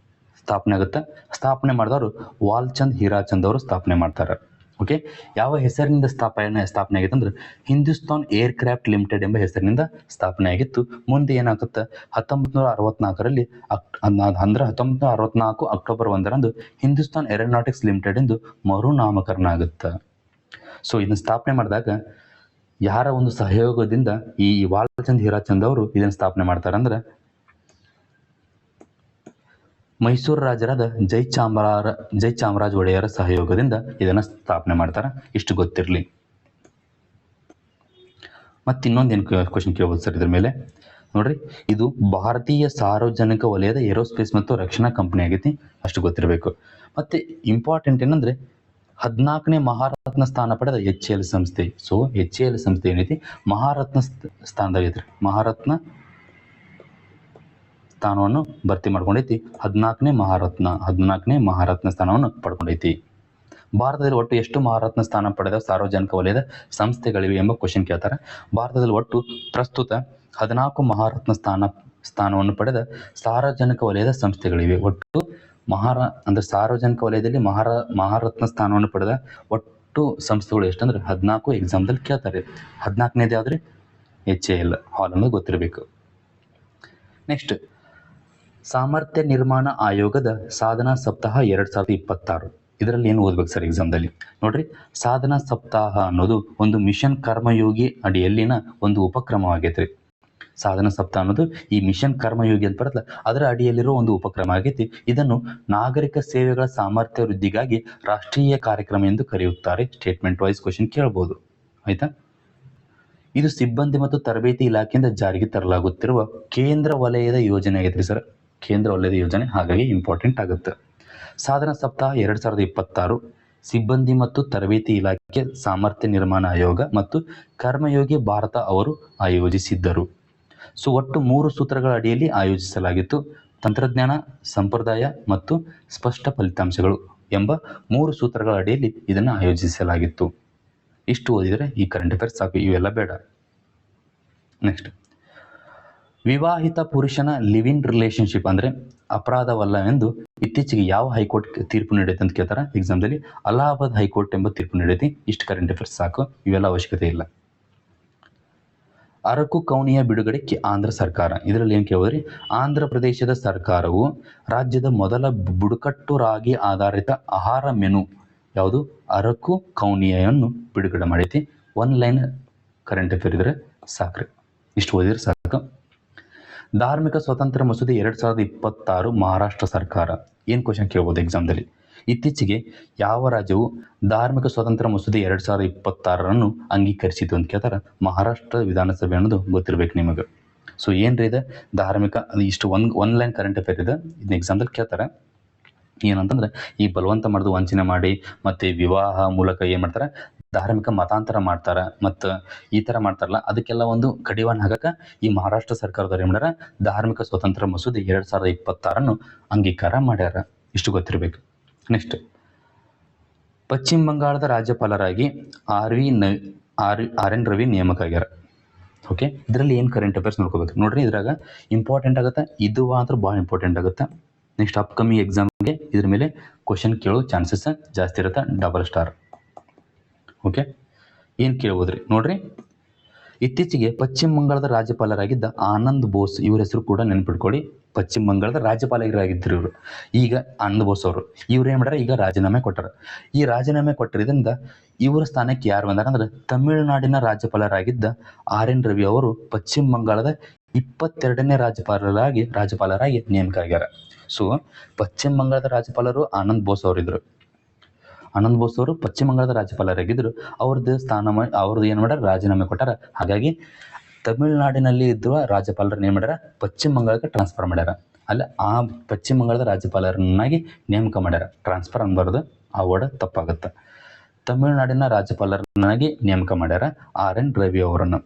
ಸ್ಥಾಪನೆ ಆಗುತ್ತೆ. ಸ್ಥಾಪನೆ ಮಾಡಿದವರು ವಾಲ್ಚಂದ್ ಹೀರಾಚಂದ್ ಅವರು ಸ್ಥಾಪನೆ ಮಾಡ್ತಾರೆ. ಓಕೆ, ಯಾವ ಹೆಸರಿನಿಂದ ಸ್ಥಾಪನೆ ಆಗಿತ್ತು ಅಂದ್ರೆ ಹಿಂದೂಸ್ತಾನ್ ಏರ್ಕ್ರಾಫ್ಟ್ ಲಿಮಿಟೆಡ್ ಎಂಬ ಹೆಸರಿನಿಂದ ಸ್ಥಾಪನೆ ಆಗಿತ್ತು. ಮುಂದೆ ಏನಾಗುತ್ತೆ? 1964ರಲ್ಲಿ ಅಂದ್ರೆ 1964 ಅಕ್ಟೋಬರ್ 1ರಂದು ಹಿಂದೂಸ್ತಾನ್ ಏರೋನಾಟಿಕ್ಸ್ ಲಿಮಿಟೆಡ್ ಎಂದು ಮರುನಾಮಕರಣ ಆಗುತ್ತೆ. ಸೊ ಇದನ್ನು ಸ್ಥಾಪನೆ ಮಾಡಿದಾಗ ಯಾರ ಒಂದು ಸಹಯೋಗದಿಂದ ಈ ವಾಲ್ಚಂದ್ ಹೀರಾಚಂದ್ ಅವರು ಇದನ್ನು ಸ್ಥಾಪನೆ ಮಾಡ್ತಾರೆ ಅಂದ್ರೆ ಮೈಸೂರು ರಾಜರಾದ ಜಯಚಾಮರಾಜ ಒಡೆಯರ ಸಹಯೋಗದಿಂದ ಇದನ್ನು ಸ್ಥಾಪನೆ ಮಾಡ್ತಾರೆ. ಇಷ್ಟು ಗೊತ್ತಿರಲಿ. ಮತ್ತೆ ಇನ್ನೊಂದೇನು ಕ್ವಶನ್ ಕೇಳ್ಬೋದು ಸರ್ ಇದ್ರ ಮೇಲೆ ನೋಡ್ರಿ. ಇದು ಭಾರತೀಯ ಸಾರ್ವಜನಿಕ ವಲಯದ ಏರೋಸ್ಪೇಸ್ ಮತ್ತು ರಕ್ಷಣಾ ಕಂಪನಿ ಆಗೈತಿ. ಅಷ್ಟು ಗೊತ್ತಿರಬೇಕು. ಮತ್ತೆ ಇಂಪಾರ್ಟೆಂಟ್ ಏನಂದ್ರೆ 14ನೇ ಮಹಾರತ್ನ ಸ್ಥಾನ ಪಡೆದ HAL ಸಂಸ್ಥೆ. ಸೊ HAL ಸಂಸ್ಥೆ ಏನೈತಿ? ಮಹಾರತ್ನ ಸ್ಥಾನದಾಗೈತ್ರಿ. ಮಹಾರತ್ನ ಸ್ಥಾನವನ್ನು ಭರ್ತಿ ಮಾಡ್ಕೊಂಡೈತಿ. 14ನೇ ಮಹಾರತ್ನ ಸ್ಥಾನವನ್ನು ಪಡ್ಕೊಂಡೈತಿ. ಭಾರತದಲ್ಲಿ ಒಟ್ಟು ಎಷ್ಟು ಮಹಾರತ್ನ ಸ್ಥಾನ ಪಡೆದ ಸಾರ್ವಜನಿಕ ವಲಯದ ಸಂಸ್ಥೆಗಳಿವೆ ಎಂಬ ಕ್ವಶನ್ ಕೇಳ್ತಾರೆ. ಭಾರತದಲ್ಲಿ ಒಟ್ಟು ಪ್ರಸ್ತುತ 14 ಮಹಾರತ್ನ ಸ್ಥಾನವನ್ನು ಪಡೆದ ಸಾರ್ವಜನಿಕ ವಲಯದ ಸಂಸ್ಥೆಗಳಿವೆ. ಒಟ್ಟು ಅಂದ್ರೆ ಸಾರ್ವಜನಿಕ ವಲಯದಲ್ಲಿ ಮಹಾರತ್ನ ಸ್ಥಾನವನ್ನು ಪಡೆದ ಒಟ್ಟು ಸಂಸ್ಥೆಗಳು ಎಷ್ಟಂದ್ರೆ 14. ಎಕ್ಸಾಮ್ದಲ್ಲಿ ಕೇಳ್ತಾರೆ. 14ನೇದು ಯಾವ್ದ್ರಿ? HAL ಹಾಲ್ ಅನ್ನೋದು ಗೊತ್ತಿರಬೇಕು. ನೆಕ್ಸ್ಟ್, ಸಾಮರ್ಥ್ಯ ನಿರ್ಮಾಣ ಆಯೋಗದ ಸಾಧನಾ ಸಪ್ತಾಹ 2026. ಇದರಲ್ಲಿ ಏನು ಓದ್ಬೇಕು ಸರ್ ಎಕ್ಸಾಮ್ದಲ್ಲಿ? ನೋಡ್ರಿ, ಸಾಧನಾ ಸಪ್ತಾಹ ಅನ್ನೋದು ಒಂದು ಮಿಷನ್ ಕರ್ಮಯೋಗಿ ಅಡಿಯಲ್ಲಿನ ಒಂದು ಉಪಕ್ರಮವಾಗೈತ್ರಿ. ಸಾಧನಾ ಸಪ್ತಾಹ ಅನ್ನೋದು ಈ ಮಿಷನ್ ಕರ್ಮಯೋಗಿ ಅಂತ ಬರುತ್ತಲ್ಲ, ಅದರ ಅಡಿಯಲ್ಲಿರೋ ಒಂದು ಉಪಕ್ರಮ ಆಗೈತಿ. ಇದನ್ನು ನಾಗರಿಕ ಸೇವೆಗಳ ಸಾಮರ್ಥ್ಯ ವೃದ್ಧಿಗಾಗಿ ರಾಷ್ಟ್ರೀಯ ಕಾರ್ಯಕ್ರಮ ಎಂದು ಕರೆಯುತ್ತಾರೆ. ಸ್ಟೇಟ್ಮೆಂಟ್ ವೈಸ್ ಕ್ವಶನ್ ಕೇಳಬಹುದು. ಆಯ್ತಾ? ಇದು ಸಿಬ್ಬಂದಿ ಮತ್ತು ತರಬೇತಿ ಇಲಾಖೆಯಿಂದ ಜಾರಿಗೆ ತರಲಾಗುತ್ತಿರುವ ಕೇಂದ್ರ ವಲಯದ ಯೋಜನೆ ಆಗೈತ್ರಿ ಸರ್. ಕೇಂದ್ರ ವಲಯದ ಯೋಜನೆ, ಹಾಗಾಗಿ ಇಂಪಾರ್ಟೆಂಟ್ ಆಗುತ್ತೆ. ಸಾಧನಾ ಸಪ್ತಾಹ 2026 ಸಿಬ್ಬಂದಿ ಮತ್ತು ತರಬೇತಿ ಇಲಾಖೆ, ಸಾಮರ್ಥ್ಯ ನಿರ್ಮಾಣ ಆಯೋಗ ಮತ್ತು ಕರ್ಮಯೋಗಿ ಭಾರತ ಅವರು ಆಯೋಜಿಸಿದ್ದರು. ಸೊ ಒಟ್ಟು 3 ಸೂತ್ರಗಳ ಅಡಿಯಲ್ಲಿ ಆಯೋಜಿಸಲಾಗಿತ್ತು. ತಂತ್ರಜ್ಞಾನ, ಸಂಪ್ರದಾಯ ಮತ್ತು ಸ್ಪಷ್ಟ ಫಲಿತಾಂಶಗಳು ಎಂಬ 3 ಸೂತ್ರಗಳ ಅಡಿಯಲ್ಲಿ ಇದನ್ನು ಆಯೋಜಿಸಲಾಗಿತ್ತು. ಇಷ್ಟು ಓದಿದರೆ ಈ ಕರೆಂಟ್ ಅಫೇರ್ಸ್ ಸಾಕು, ಇವೆಲ್ಲ ಬೇಡ. ನೆಕ್ಸ್ಟ್, ವಿವಾಹಿತ ಪುರುಷನ ಲಿವ್ ಇನ್ ರಿಲೇಶನ್ಶಿಪ್ ಅಂದರೆ ಅಪರಾಧವಲ್ಲ ಎಂದು ಇತ್ತೀಚೆಗೆ ಯಾವ ಹೈಕೋರ್ಟ್ ತೀರ್ಪು ನೀಡೈತೆ ಅಂತ ಕೇಳ್ತಾರೆ ಎಕ್ಸಾಮ್ದಲ್ಲಿ? ಅಲಹಾಬಾದ್ ಹೈಕೋರ್ಟ್ ಎಂಬ ತೀರ್ಪು ನೀಡೈತಿ. ಇಷ್ಟು ಕರೆಂಟ್ ಅಫೇರ್ಸ್ ಸಾಕು, ಇವೆಲ್ಲ ಅವಶ್ಯಕತೆ ಇಲ್ಲ. ಅರಕು ಕೌನಿಯ ಬಿಡುಗಡೆಗೆ ಆಂಧ್ರ ಸರ್ಕಾರ. ಇದರಲ್ಲಿ ಏನು ಕೇಳಿದ್ರಿ? ಆಂಧ್ರ ಪ್ರದೇಶದ ಸರ್ಕಾರವು ರಾಜ್ಯದ ಮೊದಲ ಬುಡಕಟ್ಟು ರಾಗಿ ಆಧಾರಿತ ಆಹಾರ ಮೆನು ಯಾವುದು? ಅರಕು ಕೌನಿಯನ್ನು ಬಿಡುಗಡೆ ಮಾಡೈತಿ. 1 ಲೈನ್ ಕರೆಂಟ್ ಅಫೇರ್ ಇದ್ರೆ ಸಾಕ್ರಿ, ಇಷ್ಟು ಓದಿದ್ರೆ ಸಾಕು. ಧಾರ್ಮಿಕ ಸ್ವಾತಂತ್ರ್ಯ ಮಸೂದೆ 2026 ಮಹಾರಾಷ್ಟ್ರ ಸರ್ಕಾರ. ಏನು ಕ್ವಶನ್ ಕೇಳ್ಬೋದು ಎಕ್ಸಾಮ್ದಲ್ಲಿ? ಇತ್ತೀಚೆಗೆ ಯಾವ ರಾಜ್ಯವು ಧಾರ್ಮಿಕ ಸ್ವಾತಂತ್ರ್ಯ ಮಸೂದೆ 2026 ಅಂಗೀಕರಿಸಿತು ಅಂತ ಕೇಳ್ತಾರೆ? ಮಹಾರಾಷ್ಟ್ರ ವಿಧಾನಸಭೆ ಅನ್ನೋದು ಗೊತ್ತಿರಬೇಕು ನಿಮಗೆ. ಸೊ ಏನ್ರಿ ಇದೆ ಧಾರ್ಮಿಕ? ಇಷ್ಟು ಒನ್ ಲೈನ್ ಕರೆಂಟ್ ಅಫೇರ್ ಇದೆ. ಇದನ್ನ ಎಕ್ಸಾಮ್ದಲ್ಲಿ ಕೇಳ್ತಾರೆ. ಏನಂತಂದ್ರೆ ಈ ಬಲವಂತ ಮಾಡಿದು ವಂಚನೆ ಮಾಡಿ ಮತ್ತು ವಿವಾಹ ಮೂಲಕ ಏನು ಮಾಡ್ತಾರೆ? ಧಾರ್ಮಿಕ ಮತಾಂತರ ಮಾಡ್ತಾರೆ ಮತ್ತು ಈ ಥರ ಮಾಡ್ತಾರಲ್ಲ, ಅದಕ್ಕೆಲ್ಲ ಒಂದು ಕಡಿವಾಣ ಹಾಕಕ್ಕೆ ಈ ಮಹಾರಾಷ್ಟ್ರ ಸರ್ಕಾರದವ್ರು ಏನು ಮಾಡ್ಯಾರ? ಧಾರ್ಮಿಕ ಸ್ವಾತಂತ್ರ್ಯ ಮಸೂದೆ 2026 ಅಂಗೀಕಾರ ಮಾಡ್ಯಾರ. ಇಷ್ಟು ಗೊತ್ತಿರಬೇಕು. ನೆಕ್ಸ್ಟ್, ಪಶ್ಚಿಮ ಬಂಗಾಳದ ರಾಜ್ಯಪಾಲರಾಗಿ RN ರವಿ ನೇಮಕ ಆಗ್ಯಾರ. ಓಕೆ, ಇದರಲ್ಲಿ ಏನು ಕರೆಂಟ್ ಅಫೇರ್ಸ್ ನೋಡ್ಕೋಬೇಕು ನೋಡ್ರಿ. ಇದ್ರಾಗ ಇಂಪಾರ್ಟೆಂಟ್ ಆಗುತ್ತೆ, ಇದು ಮಾತ್ರ ಭಾಳ ಇಂಪಾರ್ಟೆಂಟ್ ಆಗುತ್ತೆ. ನೆಕ್ಸ್ಟ್ ಅಪ್ಕಮಿಂಗ್ ಎಕ್ಸಾಮ್ಗೆ ಇದ್ರ ಮೇಲೆ ಕ್ವಶನ್ ಕೇಳೋ ಚಾನ್ಸಸ್ ಜಾಸ್ತಿ ಇರುತ್ತೆ. Double star. ಓಕೆ, ಏನು ಕೇಳ್ಬೋದ್ರಿ ನೋಡ್ರಿ. ಇತ್ತೀಚೆಗೆ ಪಶ್ಚಿಮ ಬಂಗಾಳದ ರಾಜ್ಯಪಾಲರಾಗಿದ್ದ ಆನಂದ್ ಬೋಸ್, ಇವ್ರ ಹೆಸರು ಕೂಡ ನೆನ್ಪಿಟ್ಕೊಳ್ಳಿ. ಪಶ್ಚಿಮ ಬಂಗಾಳದ ರಾಜ್ಯಪಾಲರಾಗಿದ್ದರು ಇವರು. ಈಗ ಆನಂದ್ ಬೋಸ್ ಅವರು ಇವ್ರು ಏನು ಮಾಡ್ಯಾರ? ಈಗ ರಾಜೀನಾಮೆ ಕೊಟ್ಟಾರ. ಈ ರಾಜೀನಾಮೆ ಕೊಟ್ಟಿರೋದ್ರಿಂದ ಇವರ ಸ್ಥಾನಕ್ಕೆ ಯಾರು ಬಂದಾರ ಅಂದ್ರೆ ತಮಿಳುನಾಡಿನ ರಾಜ್ಯಪಾಲರಾಗಿದ್ದ RN ರವಿ ಅವರು ಪಶ್ಚಿಮ ಬಂಗಾಳದ 22ನೇ ರಾಜ್ಯಪಾಲರಾಗಿ ನೇಮಕ ಆಗ್ಯಾರ. ಸೊ ಪಶ್ಚಿಮ ಬಂಗಾಳದ ರಾಜ್ಯಪಾಲರು ಆನಂದ್ ಬೋಸ್ ಅವರಿದ್ರು. ಆನಂದ್ ಬೋಸ್ ಅವರು ಪಶ್ಚಿಮ ಬಂಗಾಳದ ರಾಜ್ಯಪಾಲರಾಗಿದ್ದರು. ಅವ್ರದ್ದು ಏನು ಮಾಡ್ಯಾರ? ರಾಜೀನಾಮೆ ಕೊಟ್ಟಾರ. ಹಾಗಾಗಿ ತಮಿಳುನಾಡಿನಲ್ಲಿ ಇದ್ದ ರಾಜ್ಯಪಾಲರನ್ನ ಏನು ಮಾಡ್ಯಾರ? ಪಶ್ಚಿಮ ಬಂಗಾಳಕ್ಕೆ ಟ್ರಾನ್ಸ್ಫರ್ ಮಾಡ್ಯಾರ. ಅಲ್ಲ, ಆ ಪಶ್ಚಿಮ ಬಂಗಾಳದ ರಾಜ್ಯಪಾಲರನ್ನಾಗಿ ನೇಮಕ ಮಾಡ್ಯಾರ. ಟ್ರಾನ್ಸ್ಫರ್ ಅನ್ಬಾರ್ದು, ಆ ವರ್ಡ್ ತಪ್ಪಾಗುತ್ತೆ. ತಮಿಳುನಾಡಿನ ರಾಜ್ಯಪಾಲರನ್ನಾಗಿ ನೇಮಕ ಮಾಡ್ಯಾರ RN ರವಿ ಅವರನ್ನು.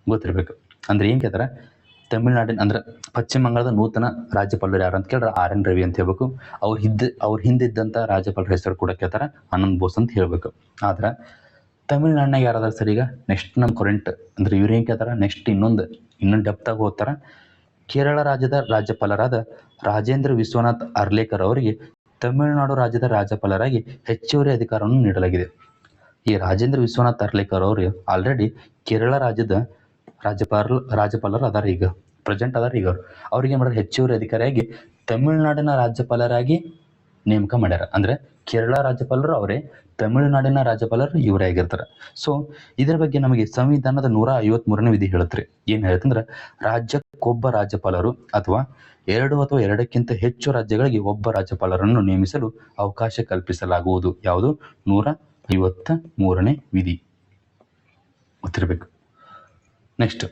ಗೊತ್ತಿರಬೇಕು. ಅಂದ್ರೆ ಏನು ಕೇಳ್ತಾರೆ, ತಮಿಳುನಾಡಿನ ಅಂದ್ರೆ ಪಶ್ಚಿಮ ಬಂಗಾಳದ ನೂತನ ರಾಜ್ಯಪಾಲರು ಯಾರು ಅಂತ ಕೇಳಿದ್ರೆ RN ರವಿ ಅಂತ ಹೇಳ್ಬೇಕು. ಅವ್ರ ಹಿಂದಿದ್ದಂಥ ರಾಜ್ಯಪಾಲರ ಹೆಸರು ಕೂಡ ಕೇಳ್ತಾರೆ, ಆನಂದ್ ಬೋಸ್ ಅಂತ ಹೇಳ್ಬೇಕು. ಆದ್ರೆ ತಮಿಳುನಾಡಿನಾಗ ಯಾರಾದ್ರೂ ಸರ್ ಈಗ ನೆಕ್ಸ್ಟ್ ನಮ್ಮ ಕರೆಂಟ್ ಅಂದ್ರೆ ಇವ್ರು ಏನು ಕೇಳ್ತಾರೆ, ನೆಕ್ಸ್ಟ್ ಇನ್ನೊಂದು ಡೆಪ್ತಾಗಿ ಹೋಗ್ತಾರೆ. ಕೇರಳ ರಾಜ್ಯದ ರಾಜ್ಯಪಾಲರಾದ ರಾಜೇಂದ್ರ ವಿಶ್ವನಾಥ್ ಅರ್ಲೇಕರ್ ಅವರಿಗೆ ತಮಿಳುನಾಡು ರಾಜ್ಯದ ರಾಜ್ಯಪಾಲರಾಗಿ ಹೆಚ್ಚುವರಿ ಅಧಿಕಾರವನ್ನು ನೀಡಲಾಗಿದೆ. ಈ ರಾಜೇಂದ್ರ ವಿಶ್ವನಾಥ್ ಅರ್ಲೇಕರ್ ಅವರು ಆಲ್ರೆಡಿ ಕೇರಳ ರಾಜ್ಯದ ರಾಜ್ಯಪಾಲರು ಅದಾರ, ಈಗ ಪ್ರೆಸೆಂಟ್ ಅದಾರ. ಈಗ ಅವ್ರಿಗೆ ಮಾಡಿದ್ರೆ ಹೆಚ್ಚುವರಿ ಅಧಿಕಾರಿಯಾಗಿ ತಮಿಳುನಾಡಿನ ರಾಜ್ಯಪಾಲರಾಗಿ ನೇಮಕ ಮಾಡ್ಯಾರ. ಅಂದ್ರೆ ಕೇರಳ ರಾಜ್ಯಪಾಲರು ಅವರೇ, ತಮಿಳುನಾಡಿನ ರಾಜ್ಯಪಾಲರು ಇವರೇ ಆಗಿರ್ತಾರೆ. ಸೊ ಇದರ ಬಗ್ಗೆ ನಮಗೆ ಸಂವಿಧಾನದ 153ನೇ ವಿಧಿ ಹೇಳುತ್ತೆ. ಏನು ಹೇಳುತ್ತಂದ್ರೆ, ರಾಜ್ಯಕ್ಕೊಬ್ಬ ರಾಜ್ಯಪಾಲರು ಅಥವಾ 2 ಅಥವಾ 2ಕ್ಕಿಂತ ಹೆಚ್ಚು ರಾಜ್ಯಗಳಿಗೆ ಒಬ್ಬ ರಾಜ್ಯಪಾಲರನ್ನು ನೇಮಿಸಲು ಅವಕಾಶ ಕಲ್ಪಿಸಲಾಗುವುದು. ಯಾವುದು? 153ನೇ ವಿಧಿ ಗೊತ್ತಿರಬೇಕು. ನೆಕ್ಸ್ಟ್,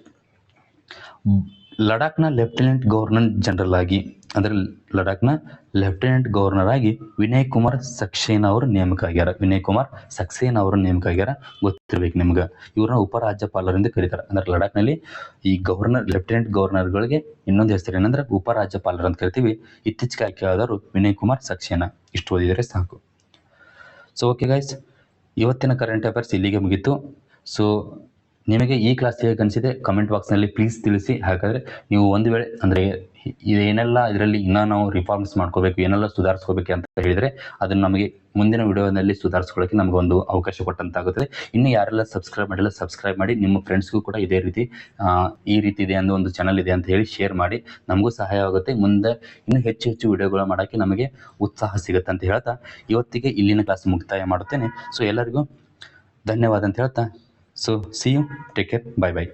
ಲಡಾಖ್ನ ಲೆಫ್ಟಿನೆಂಟ್ ಗವರ್ನರ್ ಜನರಲ್ ಆಗಿ ಅಂದ್ರೆ ಲಡಾಖ್ನ ಲೆಫ್ಟಿನೆಂಟ್ ಗವರ್ನರ್ ಆಗಿ ವಿನಯ್ ಕುಮಾರ್ ಸಕ್ಸೇನಾ ಅವರು ನೇಮಕ ಆಗ್ಯಾರ. ವಿನಯ್ ಕುಮಾರ್ ಸಕ್ಸೇನಾ ಅವರು ನೇಮಕ ಆಗ್ಯಾರ, ಗೊತ್ತಿರ್ಬೇಕು ನಿಮ್ಗೆ. ಇವ್ರನ್ನ ಉಪರಾಜ್ಯಪಾಲರಿಂದ ಕರೀತಾರೆ. ಅಂದ್ರೆ ಲಡಾಖ್ನಲ್ಲಿ ಈ ಲೆಫ್ಟಿನೆಂಟ್ ಗವರ್ನರ್ಗಳಿಗೆ ಇನ್ನೊಂದು ಹೆಸರು ಏನಂದ್ರೆ ಉಪರಾಜ್ಯಪಾಲರು ಅಂತ ಕರಿತೀವಿ. ಇತ್ತೀಚೆಗೆ ಆಯ್ಕೆ ಆದವರು ವಿನಯ್ ಕುಮಾರ್ ಸಕ್ಸೇನಾ. ಇಷ್ಟು ಓದಿದರೆ ಸಾಕು. ಸೊ ಓಕೆ ಗೈಸ್, ಇವತ್ತಿನ ಕರೆಂಟ್ ಅಫೇರ್ಸ್ ಇಲ್ಲಿಗೆ ಮುಗೀತು. ಸೊ ನಿಮಗೆ ಈ ಕ್ಲಾಸ್ ಹೇಗೆ ಅನಿಸಿದೆ ಕಮೆಂಟ್ ಬಾಕ್ಸ್ನಲ್ಲಿ ಪ್ಲೀಸ್ ತಿಳಿಸಿ. ಹಾಗಾದರೆ ನೀವು ಒಂದು ವೇಳೆ ಅಂದರೆ ಏನೆಲ್ಲ ಇದರಲ್ಲಿ ಇನ್ನೂ ನಾವು ರಿಫಾರ್ಮ್ಸ್ ಮಾಡ್ಕೋಬೇಕು, ಏನೆಲ್ಲ ಸುಧಾರಿಸ್ಕೋಬೇಕು ಅಂತ ಹೇಳಿದರೆ ಅದನ್ನು ನಮಗೆ ಮುಂದಿನ ವಿಡಿಯೋನಲ್ಲಿ ಸುಧಾರಿಸ್ಕೊಳ್ಳೋಕ್ಕೆ ನಮಗೆ ಒಂದು ಅವಕಾಶ ಕೊಟ್ಟಂತಾಗುತ್ತದೆ. ಇನ್ನು ಯಾರೆಲ್ಲ ಸಬ್ಸ್ಕ್ರೈಬ್ ಮಾಡಿಲ್ಲ ಸಬ್ಸ್ಕ್ರೈಬ್ ಮಾಡಿ, ನಿಮ್ಮ ಫ್ರೆಂಡ್ಸ್ಗೂ ಕೂಡ ಇದೇ ರೀತಿ ಈ ರೀತಿ ಇದೆ ಅನ್ನೋ ಒಂದು ಚಾನಲ್ ಇದೆ ಅಂತ ಹೇಳಿ ಶೇರ್ ಮಾಡಿ, ನಮಗೂ ಸಹಾಯವಾಗುತ್ತೆ. ಮುಂದೆ ಇನ್ನೂ ಹೆಚ್ಚು ಹೆಚ್ಚು ವಿಡಿಯೋಗಳು ಮಾಡೋಕ್ಕೆ ನಮಗೆ ಉತ್ಸಾಹ ಸಿಗುತ್ತೆ ಅಂತ ಹೇಳ್ತಾ ಇವತ್ತಿಗೆ ಇಲ್ಲಿನ ಕ್ಲಾಸ್ ಮುಕ್ತಾಯ ಮಾಡುತ್ತೇನೆ. ಸೊ ಎಲ್ಲರಿಗೂ ಧನ್ಯವಾದ ಅಂತ ಹೇಳ್ತಾ, so see you, take care, bye bye.